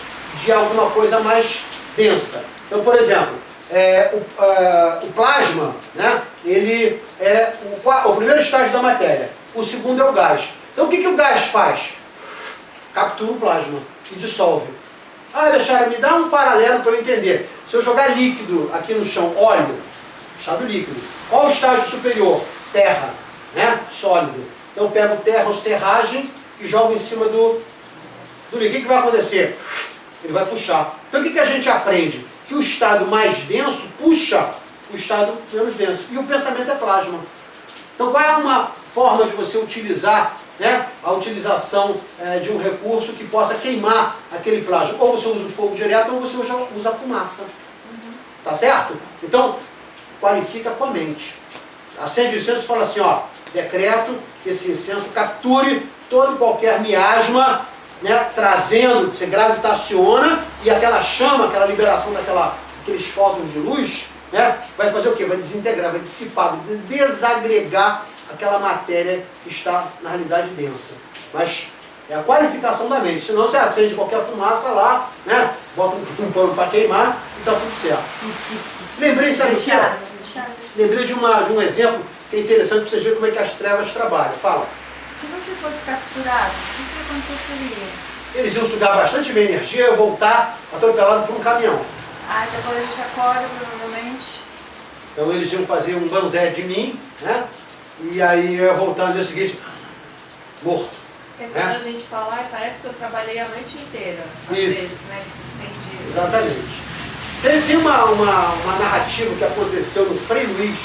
de alguma coisa mais densa. Então, por exemplo, o plasma, né, ele é o primeiro estágio da matéria. O segundo é o gás. Então o que o gás faz? Captura o plasma e dissolve. Bechara, me dá um paralelo para eu entender. Se eu jogar líquido aqui no chão, óleo, estado líquido. Qual o estágio superior? Terra, né? Sólido. Então eu pego terra ou serragem e jogo em cima do líquido. O que vai acontecer? Ele vai puxar. Então o que a gente aprende? Que o estado mais denso puxa o estado menos denso. E o pensamento é plasma. Então qual é uma forma de você utilizar, né, a utilização de um recurso que possa queimar aquele plasma? Ou você usa o fogo direto ou você usa a fumaça. Tá certo? Então, qualifica com a mente. Acende o incenso e fala assim, ó, decreto que esse incenso capture todo e qualquer miasma, né, trazendo, você gravitaciona e aquela chama, aquela liberação daqueles fótons de luz, né, vai fazer o quê? Vai desintegrar, vai dissipar, vai desagregar aquela matéria que está na realidade densa. Mas é a qualificação da mente, senão você acende qualquer fumaça lá, né, bota um pano para queimar e está tudo certo. Lembrei, sabe o que? Lembrei de um exemplo que é interessante para vocês verem como é que as trevas trabalham. Fala. Se você fosse capturado, o que aconteceria? Eles iam sugar bastante minha energia e eu voltar atropelado por um caminhão. Ah, então quando a gente acorda, provavelmente. Então eles iam fazer um banzé de mim, né? E aí eu ia voltar no dia seguinte, morto. É quando a gente fala, parece que eu trabalhei a noite inteira. Às Isso. vezes, né? Que se sente... Exatamente. Tem uma narrativa que aconteceu no Frei Luiz,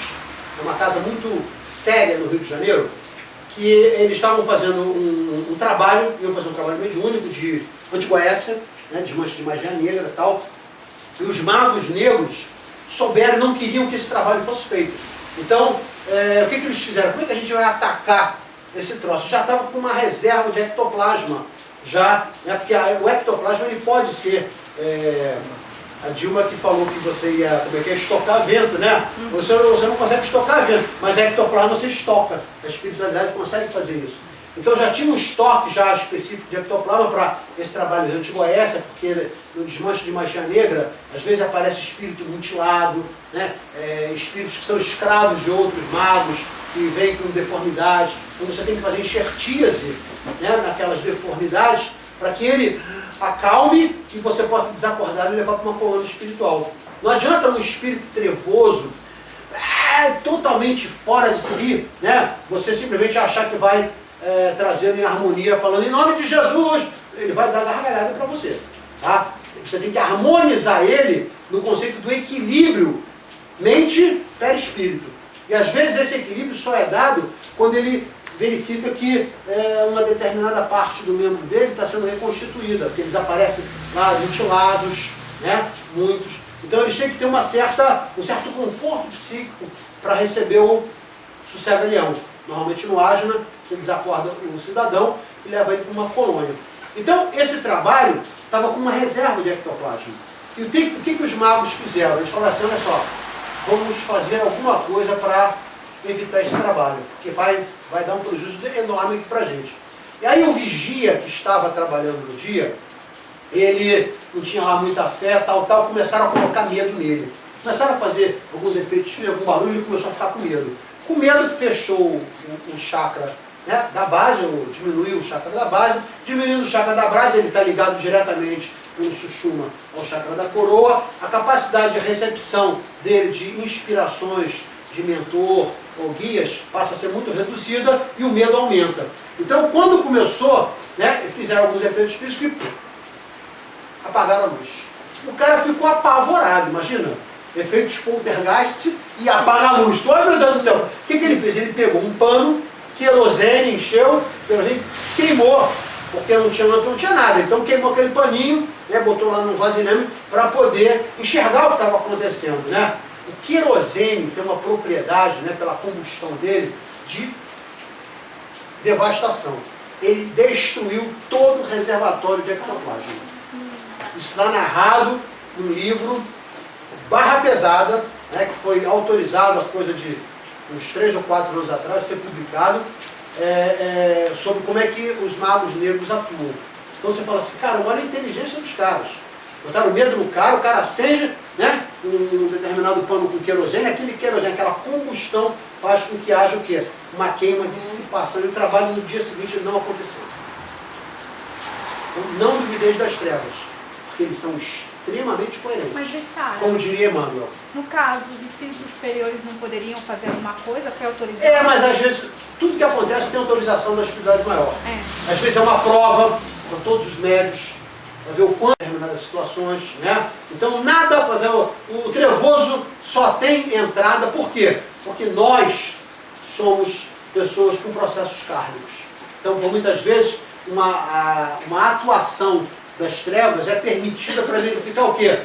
uma casa muito séria no Rio de Janeiro, que eles estavam fazendo um trabalho, iam fazer um trabalho mediúnico de antigoécia, né, de mancha de magia negra e tal, e os magos negros souberam e não queriam que esse trabalho fosse feito. Então, o que eles fizeram? Como é que a gente vai atacar esse troço? Já estava com uma reserva de ectoplasma, já, né, porque o ectoplasma ele pode ser... A Dilma que falou que você ia, como é que é, estocar vento, né? Você não consegue estocar vento, mas a ectoplasma você estoca. A espiritualidade consegue fazer isso. Então já tinha um estoque já específico de ectoplasma para esse trabalho de antigoécia, porque no desmanche de magia negra, às vezes aparece espírito mutilado, né? Espíritos que são escravos de outros magos, que vêm com deformidades. Então você tem que fazer enxertíase, né, naquelas deformidades, para que ele acalme e você possa desacordar e levar para uma coluna espiritual. Não adianta um espírito trevoso, totalmente fora de si, né? Você simplesmente achar que vai trazendo em harmonia, falando em nome de Jesus, ele vai dar gargalhada para você. Tá? Você tem que harmonizar ele no conceito do equilíbrio mente-perispírito. E às vezes esse equilíbrio só é dado quando ele verifica que uma determinada parte do membro dele está sendo reconstituída, porque eles aparecem lá mutilados, né? Muitos. Então eles têm que ter um certo conforto psíquico para receber o sossega-leão. Normalmente no Ajna, você desacorda o cidadão e leva ele para uma colônia. Então esse trabalho estava com uma reserva de ectoplasma. E o que os magos fizeram? Eles falaram assim, olha só, vamos fazer alguma coisa para evitar esse trabalho, porque vai dar um prejuízo enorme aqui para a gente. E aí o vigia que estava trabalhando no dia, ele não tinha lá muita fé, tal, começaram a colocar medo nele. Começaram a fazer alguns efeitos, algum barulho, e ele começou a ficar com medo. Com medo fechou o chakra, né, da base, ou diminuiu o chakra da base. Diminuindo o chakra da base, ele está ligado diretamente com o Sushuma ao chakra da coroa. A capacidade de recepção dele de inspirações de mentor ou guias passa a ser muito reduzida e o medo aumenta. Então, quando começou, né, fizeram alguns efeitos físicos e apagaram a luz. O cara ficou apavorado, imagina, efeitos poltergeist e apaga a luz. Ai, meu Deus do céu, o que ele fez? Ele pegou um pano, querosene, encheu, querosene, queimou, porque não tinha nada. Então queimou aquele paninho, né, botou lá no vasilhame para poder enxergar o que estava acontecendo, né? O querosene tem uma propriedade, né, pela combustão dele, de devastação. Ele destruiu todo o reservatório de ectoplasma. Isso está narrado no livro Barra Pesada, né, que foi autorizado, a coisa de uns 3 ou 4 anos atrás, ser publicado, sobre como é que os magos negros atuam. Então você fala assim, cara, olha a inteligência dos caras. Botaram medo no cara, o cara acende, né, um determinado pano com querosene, aquele querosene, aquela combustão faz com que haja o quê? Uma queima, dissipação, e o trabalho no dia seguinte não aconteceu. Então não duvideis das trevas. porque eles são extremamente coerentes. Mas deixaram. Como diria Emmanuel. No caso, os espíritos superiores não poderiam fazer alguma coisa? Foi autorizado? Mas às vezes, tudo que acontece tem autorização da espiritualidade maior. Às vezes é uma prova para todos os médios, para ver o quanto determinadas situações, né? Então nada, o trevoso só tem entrada, por quê? Porque nós somos pessoas com processos kármicos. Então, por muitas vezes, uma atuação das trevas é permitida para verificar o quê?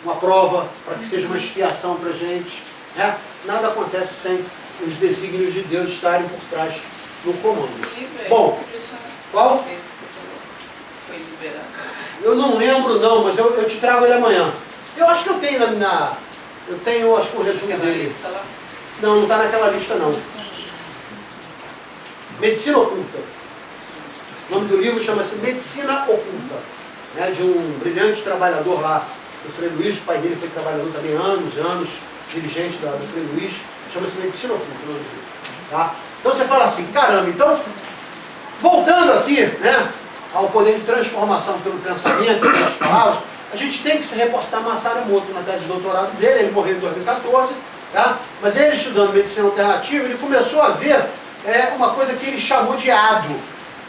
Uma prova, para que seja uma expiação para a gente. Né? Nada acontece sem os desígnios de Deus estarem por trás do comando. Bom, qual? Esse que você falou, foi liberado. Eu não lembro não, mas eu te trago ele amanhã. Eu acho que eu tenho eu tenho, acho que o resumo Aquela dele. lista lá. Não, não está naquela lista não. Medicina Oculta. O nome do livro chama-se Medicina Oculta, né, de um brilhante trabalhador lá, do Frei Luís, o pai dele foi trabalhador também anos, dirigente do Frei Luís, chama-se Medicina Oculta o nome do livro. Tá? Então você fala assim, caramba, então, voltando aqui, né, ao poder de transformação pelo pensamento, pelas palavras, a gente tem que se reportar a Masaru Emoto na tese de doutorado dele, ele morreu em 2014, tá? Mas ele estudando medicina alternativa, ele começou a ver uma coisa que ele chamou de ADO.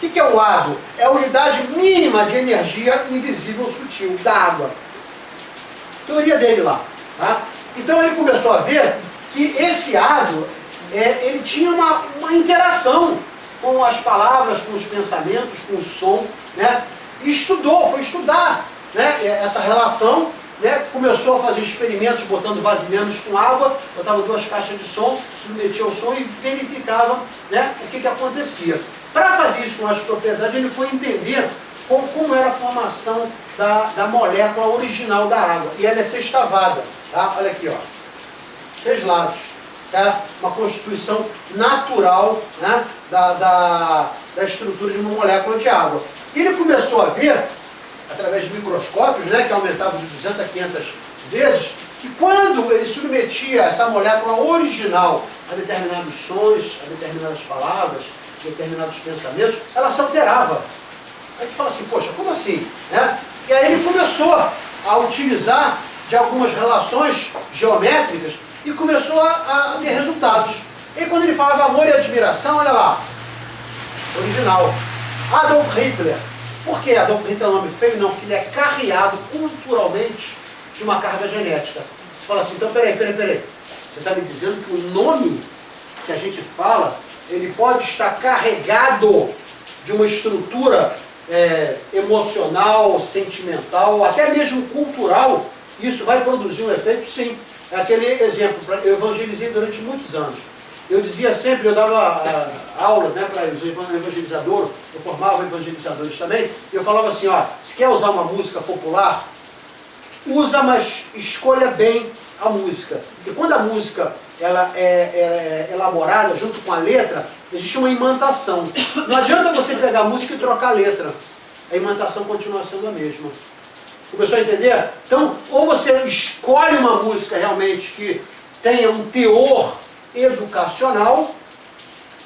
O que é o ADO? É a unidade mínima de energia invisível sutil da água. Teoria dele lá. Tá? Então ele começou a ver que esse ADO, ele tinha uma interação com as palavras, com os pensamentos, com o som, né? E foi estudar, né, essa relação, né? Começou a fazer experimentos botando vasilhames com água, botava 2 caixas de som, submetia ao som e verificava, né, o que acontecia. Para fazer isso com mais propriedade, ele foi entender como era a formação da molécula original da água. E ela é sextavada, tá? Olha aqui, ó. 6 lados, certo? Uma constituição natural, né, da estrutura de uma molécula de água. E ele começou a ver, através de microscópios, né, que aumentavam de 200 a 500 vezes, que quando ele submetia essa molécula original a determinados sons, a determinadas palavras, a determinados pensamentos, ela se alterava. Aí tu fala assim, poxa, como assim? Né? E aí ele começou a utilizar de algumas relações geométricas e começou a ter resultados. E quando ele falava amor e admiração, olha lá, original, Adolf Hitler. Por que Adolf Hitler é um nome feio? Não, porque ele é carreado culturalmente de uma carga genética. Você fala assim, então peraí. Você está me dizendo que o nome que a gente fala, ele pode estar carregado de uma estrutura emocional, sentimental, até mesmo cultural. Isso vai produzir um efeito? Sim. É aquele exemplo, eu evangelizei durante muitos anos. Eu dizia sempre, eu dava aula, né, para os evangelizadores, eu formava evangelizadores também, e eu falava assim, ó, se quer usar uma música popular, usa, mas escolha bem a música. Porque quando a música ela é elaborada junto com a letra, existe uma imantação. Não adianta você pegar a música e trocar a letra. A imantação continua sendo a mesma. Começou a entender? Então, ou você escolhe uma música realmente que tenha um teor educacional,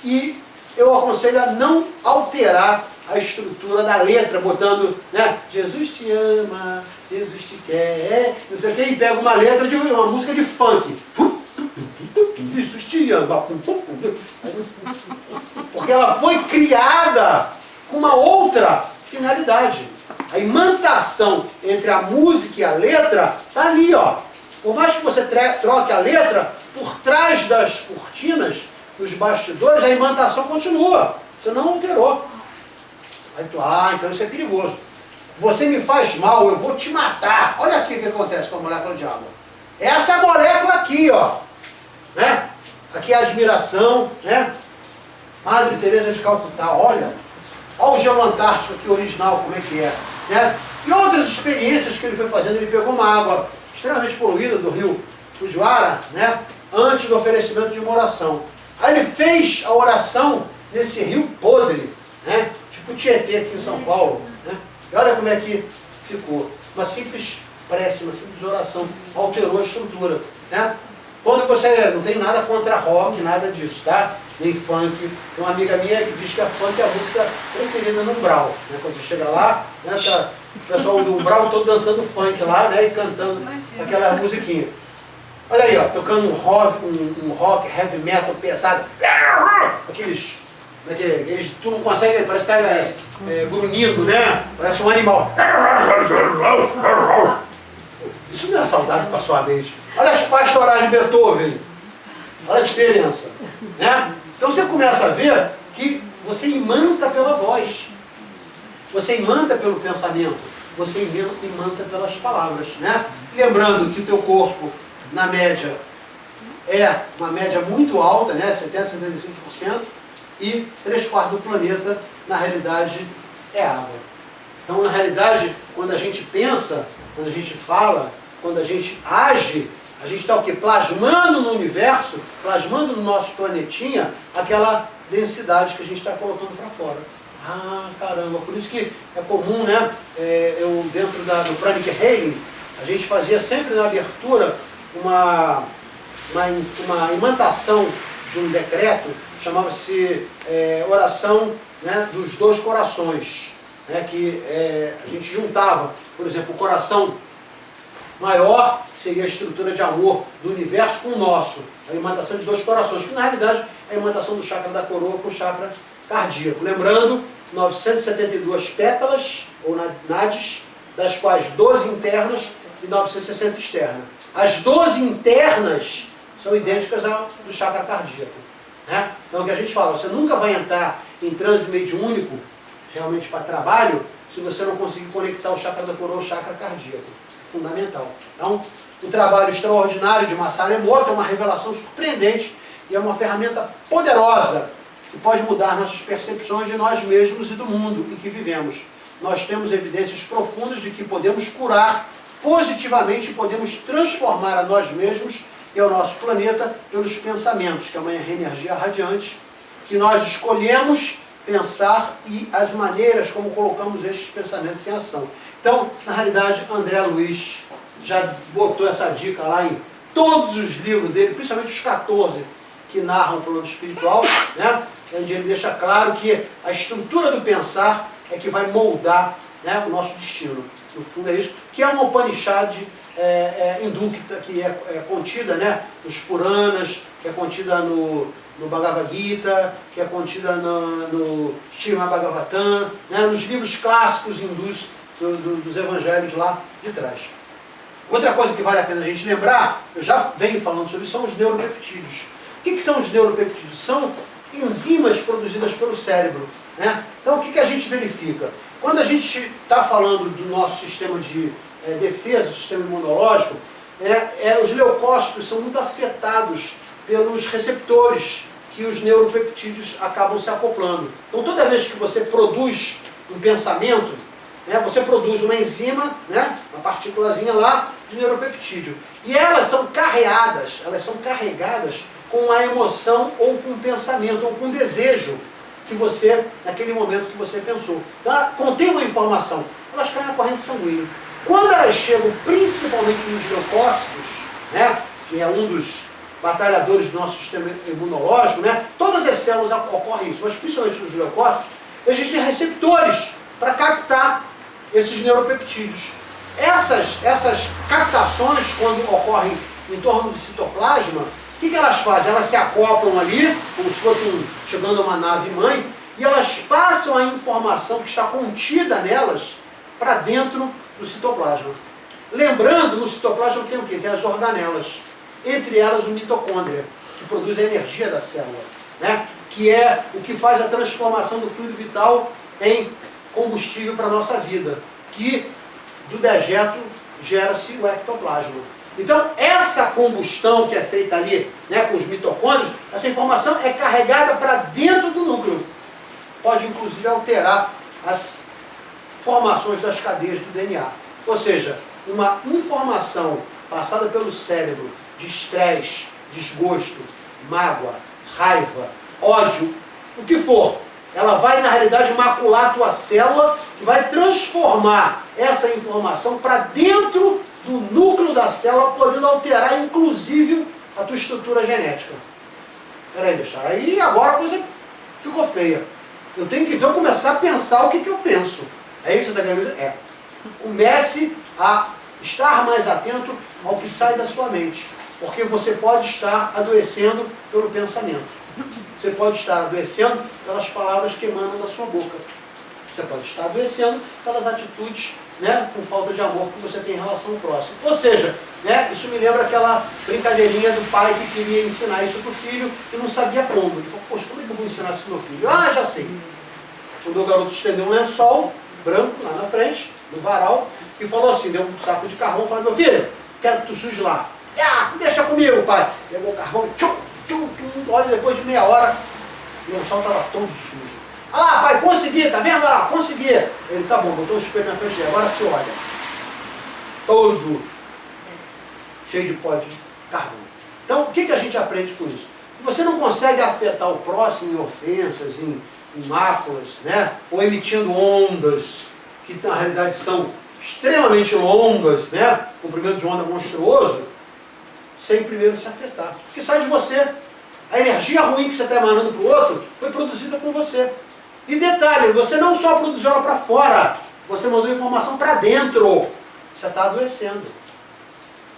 e eu aconselho a não alterar a estrutura da letra, botando, né, Jesus te ama, Jesus te quer, não sei o que, e pega uma letra de uma música de funk. Jesus te ama. Porque ela foi criada com uma outra finalidade. A imantação entre a música e a letra está ali, ó. Por mais que você troque a letra, por trás das cortinas, dos bastidores, a imantação continua. Você não alterou. Aí tu, então isso é perigoso. Você me faz mal, eu vou te matar. Olha aqui o que acontece com a molécula de água. Essa é a molécula aqui, ó. Né? Aqui é a admiração, né? Madre Teresa de Calcutá, olha o gelo antártico aqui original, como é que é. Né? E outras experiências que ele foi fazendo, ele pegou uma água extremamente poluída do rio Fujiwara, né? Antes do oferecimento de uma oração. Aí ele fez a oração nesse rio podre, né? Tipo Tietê aqui em São Paulo. Né? E olha como é que ficou. Uma simples prece, uma simples oração, alterou a estrutura. Né? Quando você, não tem nada contra rock, nada disso, tá? Nem funk. Tem uma amiga minha que diz que a funk é a música preferida no umbral. Né? Quando você chega lá, né, O pessoal do Umbral todo dançando funk lá, né? E cantando Imagina. aquela musiquinha. Olha aí, ó, tocando um rock heavy metal pesado. Aqueles. Eles, tu não consegue, parece que tá grunhindo, né? Parece um animal. Isso não é saudável para sua mente. Olha as pastorais de Beethoven. Olha a diferença. Né? Então você começa a ver que você imanta pela voz. Você imanta pelo pensamento. Você imanta pelas palavras. Né? Lembrando que o teu corpo, na média, é uma média muito alta, né? 70%, 75%. E 3/4 do planeta, na realidade, é água. Então, na realidade, quando a gente pensa, quando a gente fala, quando a gente age, a gente está o quê? Plasmando no universo, plasmando no nosso planetinha, aquela densidade que a gente está colocando para fora. Ah, caramba, por isso que é comum, né? Eu, dentro do Pranic Healing, a gente fazia sempre na abertura uma imantação de um decreto, chamava-se oração, né, dos 2 corações, né, que a gente juntava, por exemplo, o coração maior, que seria a estrutura de amor do universo, com o nosso, a imantação de 2 corações, que na realidade é a imantação do chakra da coroa com o chakra cardíaco. Lembrando, 972 pétalas, ou nadis, das quais 12 internas e 960 externas. As 12 internas são idênticas ao do chakra cardíaco. Né? Então o que a gente fala, você nunca vai entrar em transe mediúnico, realmente para trabalho, se você não conseguir conectar o chakra da coroa ao chakra cardíaco. Fundamental. Então, o trabalho extraordinário de Masaru Emoto é uma revelação surpreendente e é uma ferramenta poderosa que pode mudar nossas percepções de nós mesmos e do mundo em que vivemos. Nós temos evidências profundas de que podemos curar positivamente e podemos transformar a nós mesmos e ao nosso planeta pelos pensamentos, que é uma energia radiante, que nós escolhemos pensar e as maneiras como colocamos estes pensamentos em ação. Então, na realidade, André Luiz já botou essa dica lá em todos os livros dele, principalmente os 14 que narram o plano espiritual, né? Onde ele deixa claro que a estrutura do pensar é que vai moldar, né, o nosso destino. No fundo é isso, que é uma Upanishad hindúquita, que é contida, né, nos Puranas, que é contida no Bhagavad Gita, que é contida no Srimad Bhagavatam, né, nos livros clássicos hindus dos evangelhos lá de trás. Outra coisa que vale a pena a gente lembrar, eu já venho falando sobre isso, são os neuropeptídeos. O que são os neuropeptídeos? São enzimas produzidas pelo cérebro. Né? Então o que a gente verifica? Quando a gente está falando do nosso sistema de defesa, sistema imunológico, os leucócitos são muito afetados pelos receptores que os neuropeptídeos acabam se acoplando. Então toda vez que você produz um pensamento, né, você produz uma enzima, né, uma partículazinha lá de neuropeptídeo. E elas são carregadas com a emoção ou com o pensamento ou com o desejo que você, naquele momento que você pensou. Então, ela contém uma informação, elas caem na corrente sanguínea. Quando elas chegam principalmente nos leucócitos, né, que é um dos batalhadores do nosso sistema imunológico, né, todas as células ocorrem isso, mas principalmente nos leucócitos, existem receptores para captar esses neuropeptídeos. Essas captações, quando ocorrem em torno do citoplasma, o que elas fazem? Elas se acoplam ali, como se fossem chegando a uma nave-mãe, e elas passam a informação que está contida nelas para dentro do citoplasma. Lembrando, no citoplasma tem o quê? Tem as organelas. Entre elas o mitocôndria, que produz a energia da célula, né? Que é o que faz a transformação do fluido vital em combustível para a nossa vida, que do dejeto gera-se o ectoplasma. Então, essa combustão que é feita ali, né, com os mitocôndrios, essa informação é carregada para dentro do núcleo. Pode, inclusive, alterar as formações das cadeias do DNA. Ou seja, uma informação passada pelo cérebro de estresse, desgosto, mágoa, raiva, ódio, o que for, ela vai, na realidade, macular a tua célula, que vai transformar essa informação para dentro do núcleo da célula, podendo alterar, inclusive, a tua estrutura genética. Peraí, deixar. Aí agora a coisa ficou feia. Eu tenho que, então, começar a pensar o que eu penso. É isso que você está querendo dizer? É. Comece a estar mais atento ao que sai da sua mente. Porque você pode estar adoecendo pelo pensamento. Você pode estar adoecendo pelas palavras que emanam da sua boca. Você pode estar adoecendo pelas atitudes, né, com falta de amor que você tem em relação ao próximo. Ou seja, né, isso me lembra aquela brincadeirinha do pai que queria ensinar isso para o filho e não sabia como. Ele falou, poxa, como é que eu vou ensinar isso para o meu filho? Ah, já sei. O meu garoto estendeu um lençol branco lá na frente, no varal, e falou assim, deu um saco de carvão, falou, meu filho, quero que tu suje lá. Ah, deixa comigo, pai. Pegou o carvão, tchum, tchum, tchum. Olha, depois de meia hora, o lençol estava todo sujo. Ah lá, pai, consegui, tá vendo? Ah lá, consegui. Ele, tá bom, botou o espelho na frente dele, agora se olha. Todo cheio de pó de carvão. Então, o que a gente aprende com isso? Se você não consegue afetar o próximo em ofensas, em máculas, né? Ou emitindo ondas, que na realidade são extremamente longas, né? Comprimento de onda monstruoso, sem primeiro se afetar. Porque sai de você. A energia ruim que você está emanando para o outro foi produzida por você. E detalhe, você não só produziu ela para fora, você mandou informação para dentro. Você está adoecendo.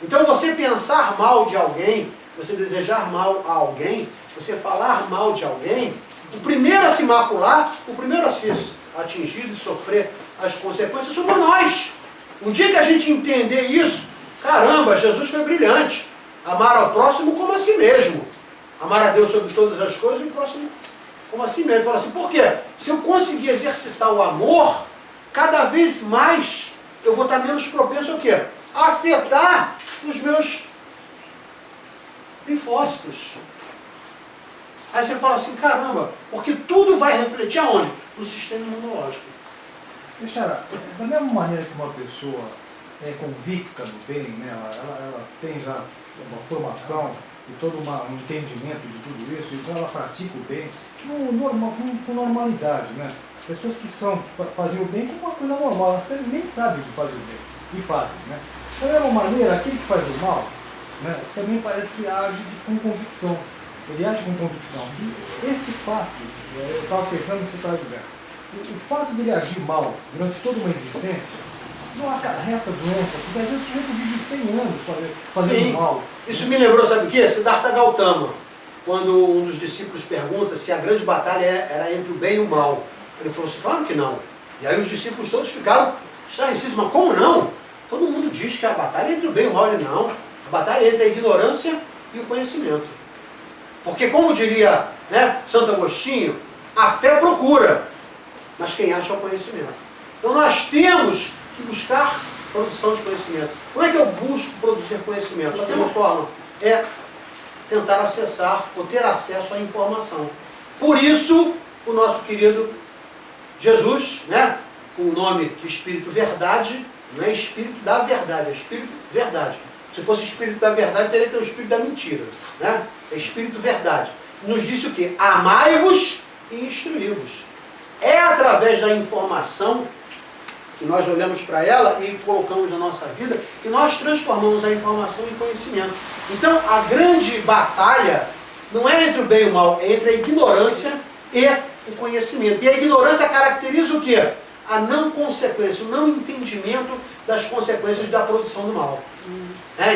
Então você pensar mal de alguém, você desejar mal a alguém, você falar mal de alguém, o primeiro a se macular, o primeiro a ser atingido e sofrer as consequências somos nós. O dia que a gente entender isso, caramba, Jesus foi brilhante. Amar ao próximo como a si mesmo. Amar a Deus sobre todas as coisas e o próximo como a si mesmo. Fala assim, por quê? Se eu conseguir exercitar o amor, cada vez mais eu vou estar menos propenso ao quê? A afetar os meus linfócitos. Aí você fala assim, caramba, porque tudo vai refletir aonde? No sistema imunológico. Deixa, da mesma maneira que uma pessoa é convicta do bem, né, ela tem já uma formação e todo um entendimento de tudo isso, então ela pratica o bem com normalidade, né? Pessoas que fazem o bem como uma coisa normal, elas nem sabem que fazem o bem, e fazem, né? Da mesma maneira, aquele que faz o mal, né, também parece que age com convicção. Ele age com convicção. E esse fato, eu estava pensando no que você estava dizendo, o fato de ele agir mal durante toda uma existência não acarreta doença, porque às vezes o sujeito vive 100 anos fazendo mal. Isso me lembrou, sabe o quê? Siddhartha Gautama, quando um dos discípulos pergunta se a grande batalha era entre o bem e o mal. Ele falou assim, claro que não. E aí os discípulos todos ficaram estarrecidos, mas como não? Todo mundo diz que a batalha é entre o bem e o mal. Ele não. A batalha é entre a ignorância e o conhecimento. Porque como diria, né, Santo Agostinho, a fé procura, mas quem acha é o conhecimento. Então nós temos que buscar produção de conhecimento. Como é que eu busco produzir conhecimento? Só tem uma forma, é tentar acessar ou ter acesso à informação. Por isso, o nosso querido Jesus, né, com o nome de Espírito Verdade, não é Espírito da Verdade, é Espírito Verdade. Se fosse Espírito da Verdade, teria que ter o Espírito da Mentira, né? É Espírito Verdade. Nos disse o quê? Amai-vos e instruí-vos. É através da informação que nós olhamos para ela e colocamos na nossa vida, que nós transformamos a informação em conhecimento. Então, a grande batalha não é entre o bem e o mal, é entre a ignorância e o conhecimento. E a ignorância caracteriza o quê? A não consequência, o não entendimento das consequências da produção do mal.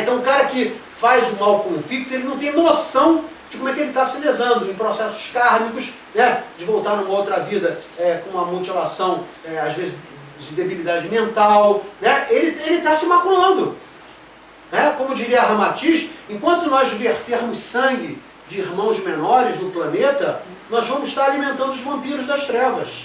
Então, o cara que faz o mal convicto, ele não tem noção de como é que ele está se lesando em processos kármicos, né, de voltar numa outra vida com uma mutilação, às vezes, de debilidade mental, né? Ele está se maculando. Né? Como diria Ramatiz, enquanto nós vertermos sangue de irmãos menores no planeta, nós vamos estar alimentando os vampiros das trevas.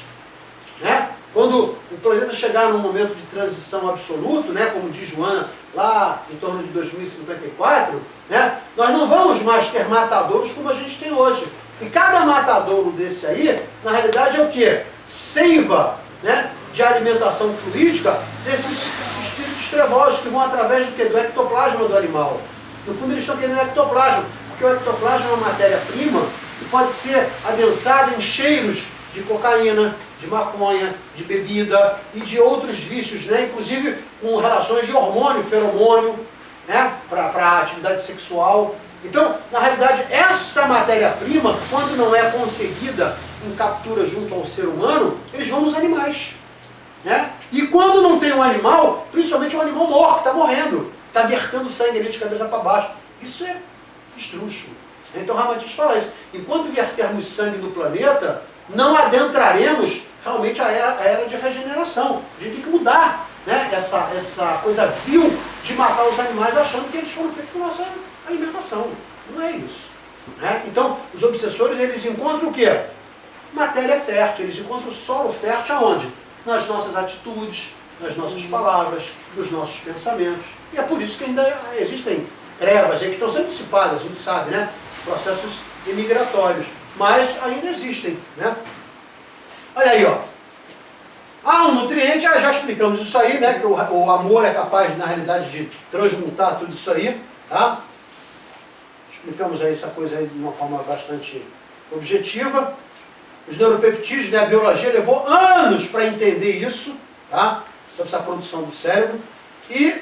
Né? Quando o planeta chegar num momento de transição absoluto, né, como diz Joana, lá em torno de 2054, né, nós não vamos mais ter matadouros como a gente tem hoje. E cada matadouro desse aí, na realidade é o quê? Seiva, né, de alimentação fluídica desses espíritos trevosos que vão através do quê? Do ectoplasma do animal. No fundo eles estão querendo ectoplasma, porque o ectoplasma é uma matéria-prima que pode ser adensada em cheiros de cocaína, de maconha, de bebida e de outros vícios, né? Inclusive com relações de hormônio, feromônio, né? Para a atividade sexual. Então, na realidade, esta matéria-prima, quando não é conseguida em captura junto ao ser humano, eles vão nos animais. né? E quando não tem um animal, principalmente um animal morto, está morrendo, está vertendo sangue ali de cabeça para baixo. Isso é estruxo. Então Ramatiz fala isso. Enquanto vertermos sangue no planeta, não adentraremos realmente a era de regeneração. A gente tem que mudar, né, essa coisa vil de matar os animais achando que eles foram feitos por nossa alimentação. Não é isso. Né? Então, os obsessores, eles encontram o quê? Matéria fértil. Eles encontram o solo fértil aonde? Nas nossas atitudes, nas nossas palavras, nos nossos pensamentos. E é por isso que ainda existem trevas aí que estão sendo dissipadas, a gente sabe, né? Processos imigratórios. Mas ainda existem, né? Olha aí, ó. Ah, um nutriente, já explicamos isso aí, né? Que o amor é capaz, na realidade, de transmutar tudo isso aí, tá? Explicamos aí essa coisa aí de uma forma bastante objetiva. Os neuropeptídeos, né, a biologia levou anos para entender isso, tá? Sobre essa produção do cérebro. E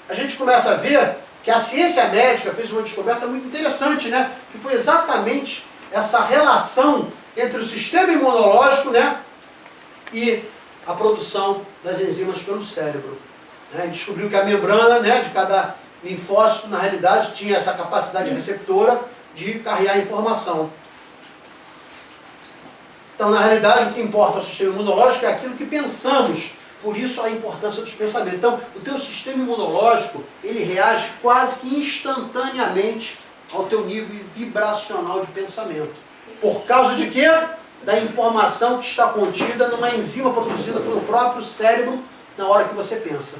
a gente começa a ver que a ciência médica fez uma descoberta muito interessante, né? Que foi exatamente essa relação entre o sistema imunológico, né, e a produção das enzimas pelo cérebro. Né? Descobriu que a membrana, né, de cada linfócito, na realidade, tinha essa capacidade receptora de carregar informação. Então, na realidade, o que importa ao sistema imunológico é aquilo que pensamos. Por isso, a importância dos pensamentos. Então, o teu sistema imunológico, ele reage quase que instantaneamente ao teu nível vibracional de pensamento. Por causa de quê? Da informação que está contida numa enzima produzida pelo próprio cérebro na hora que você pensa.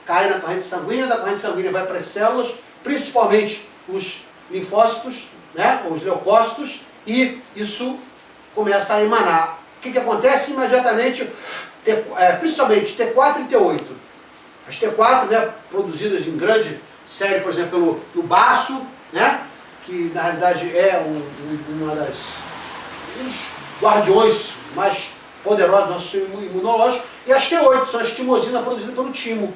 Cai na corrente sanguínea, da corrente sanguínea vai para as células, principalmente os linfócitos, né, os leucócitos, e isso começa a emanar. O que acontece? Imediatamente, principalmente T4 e T8. As T4, né, produzidas em grande série, por exemplo, pelo baço, né, que na realidade é uma das guardiões mais poderosos do nosso sistema imunológico, e as T8 são as timosinas produzidas pelo timo.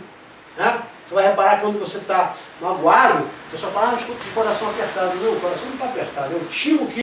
Né? Você vai reparar que quando você está magoado, o pessoal fala, escuta o coração apertado. Não, o coração não está apertado, é o timo que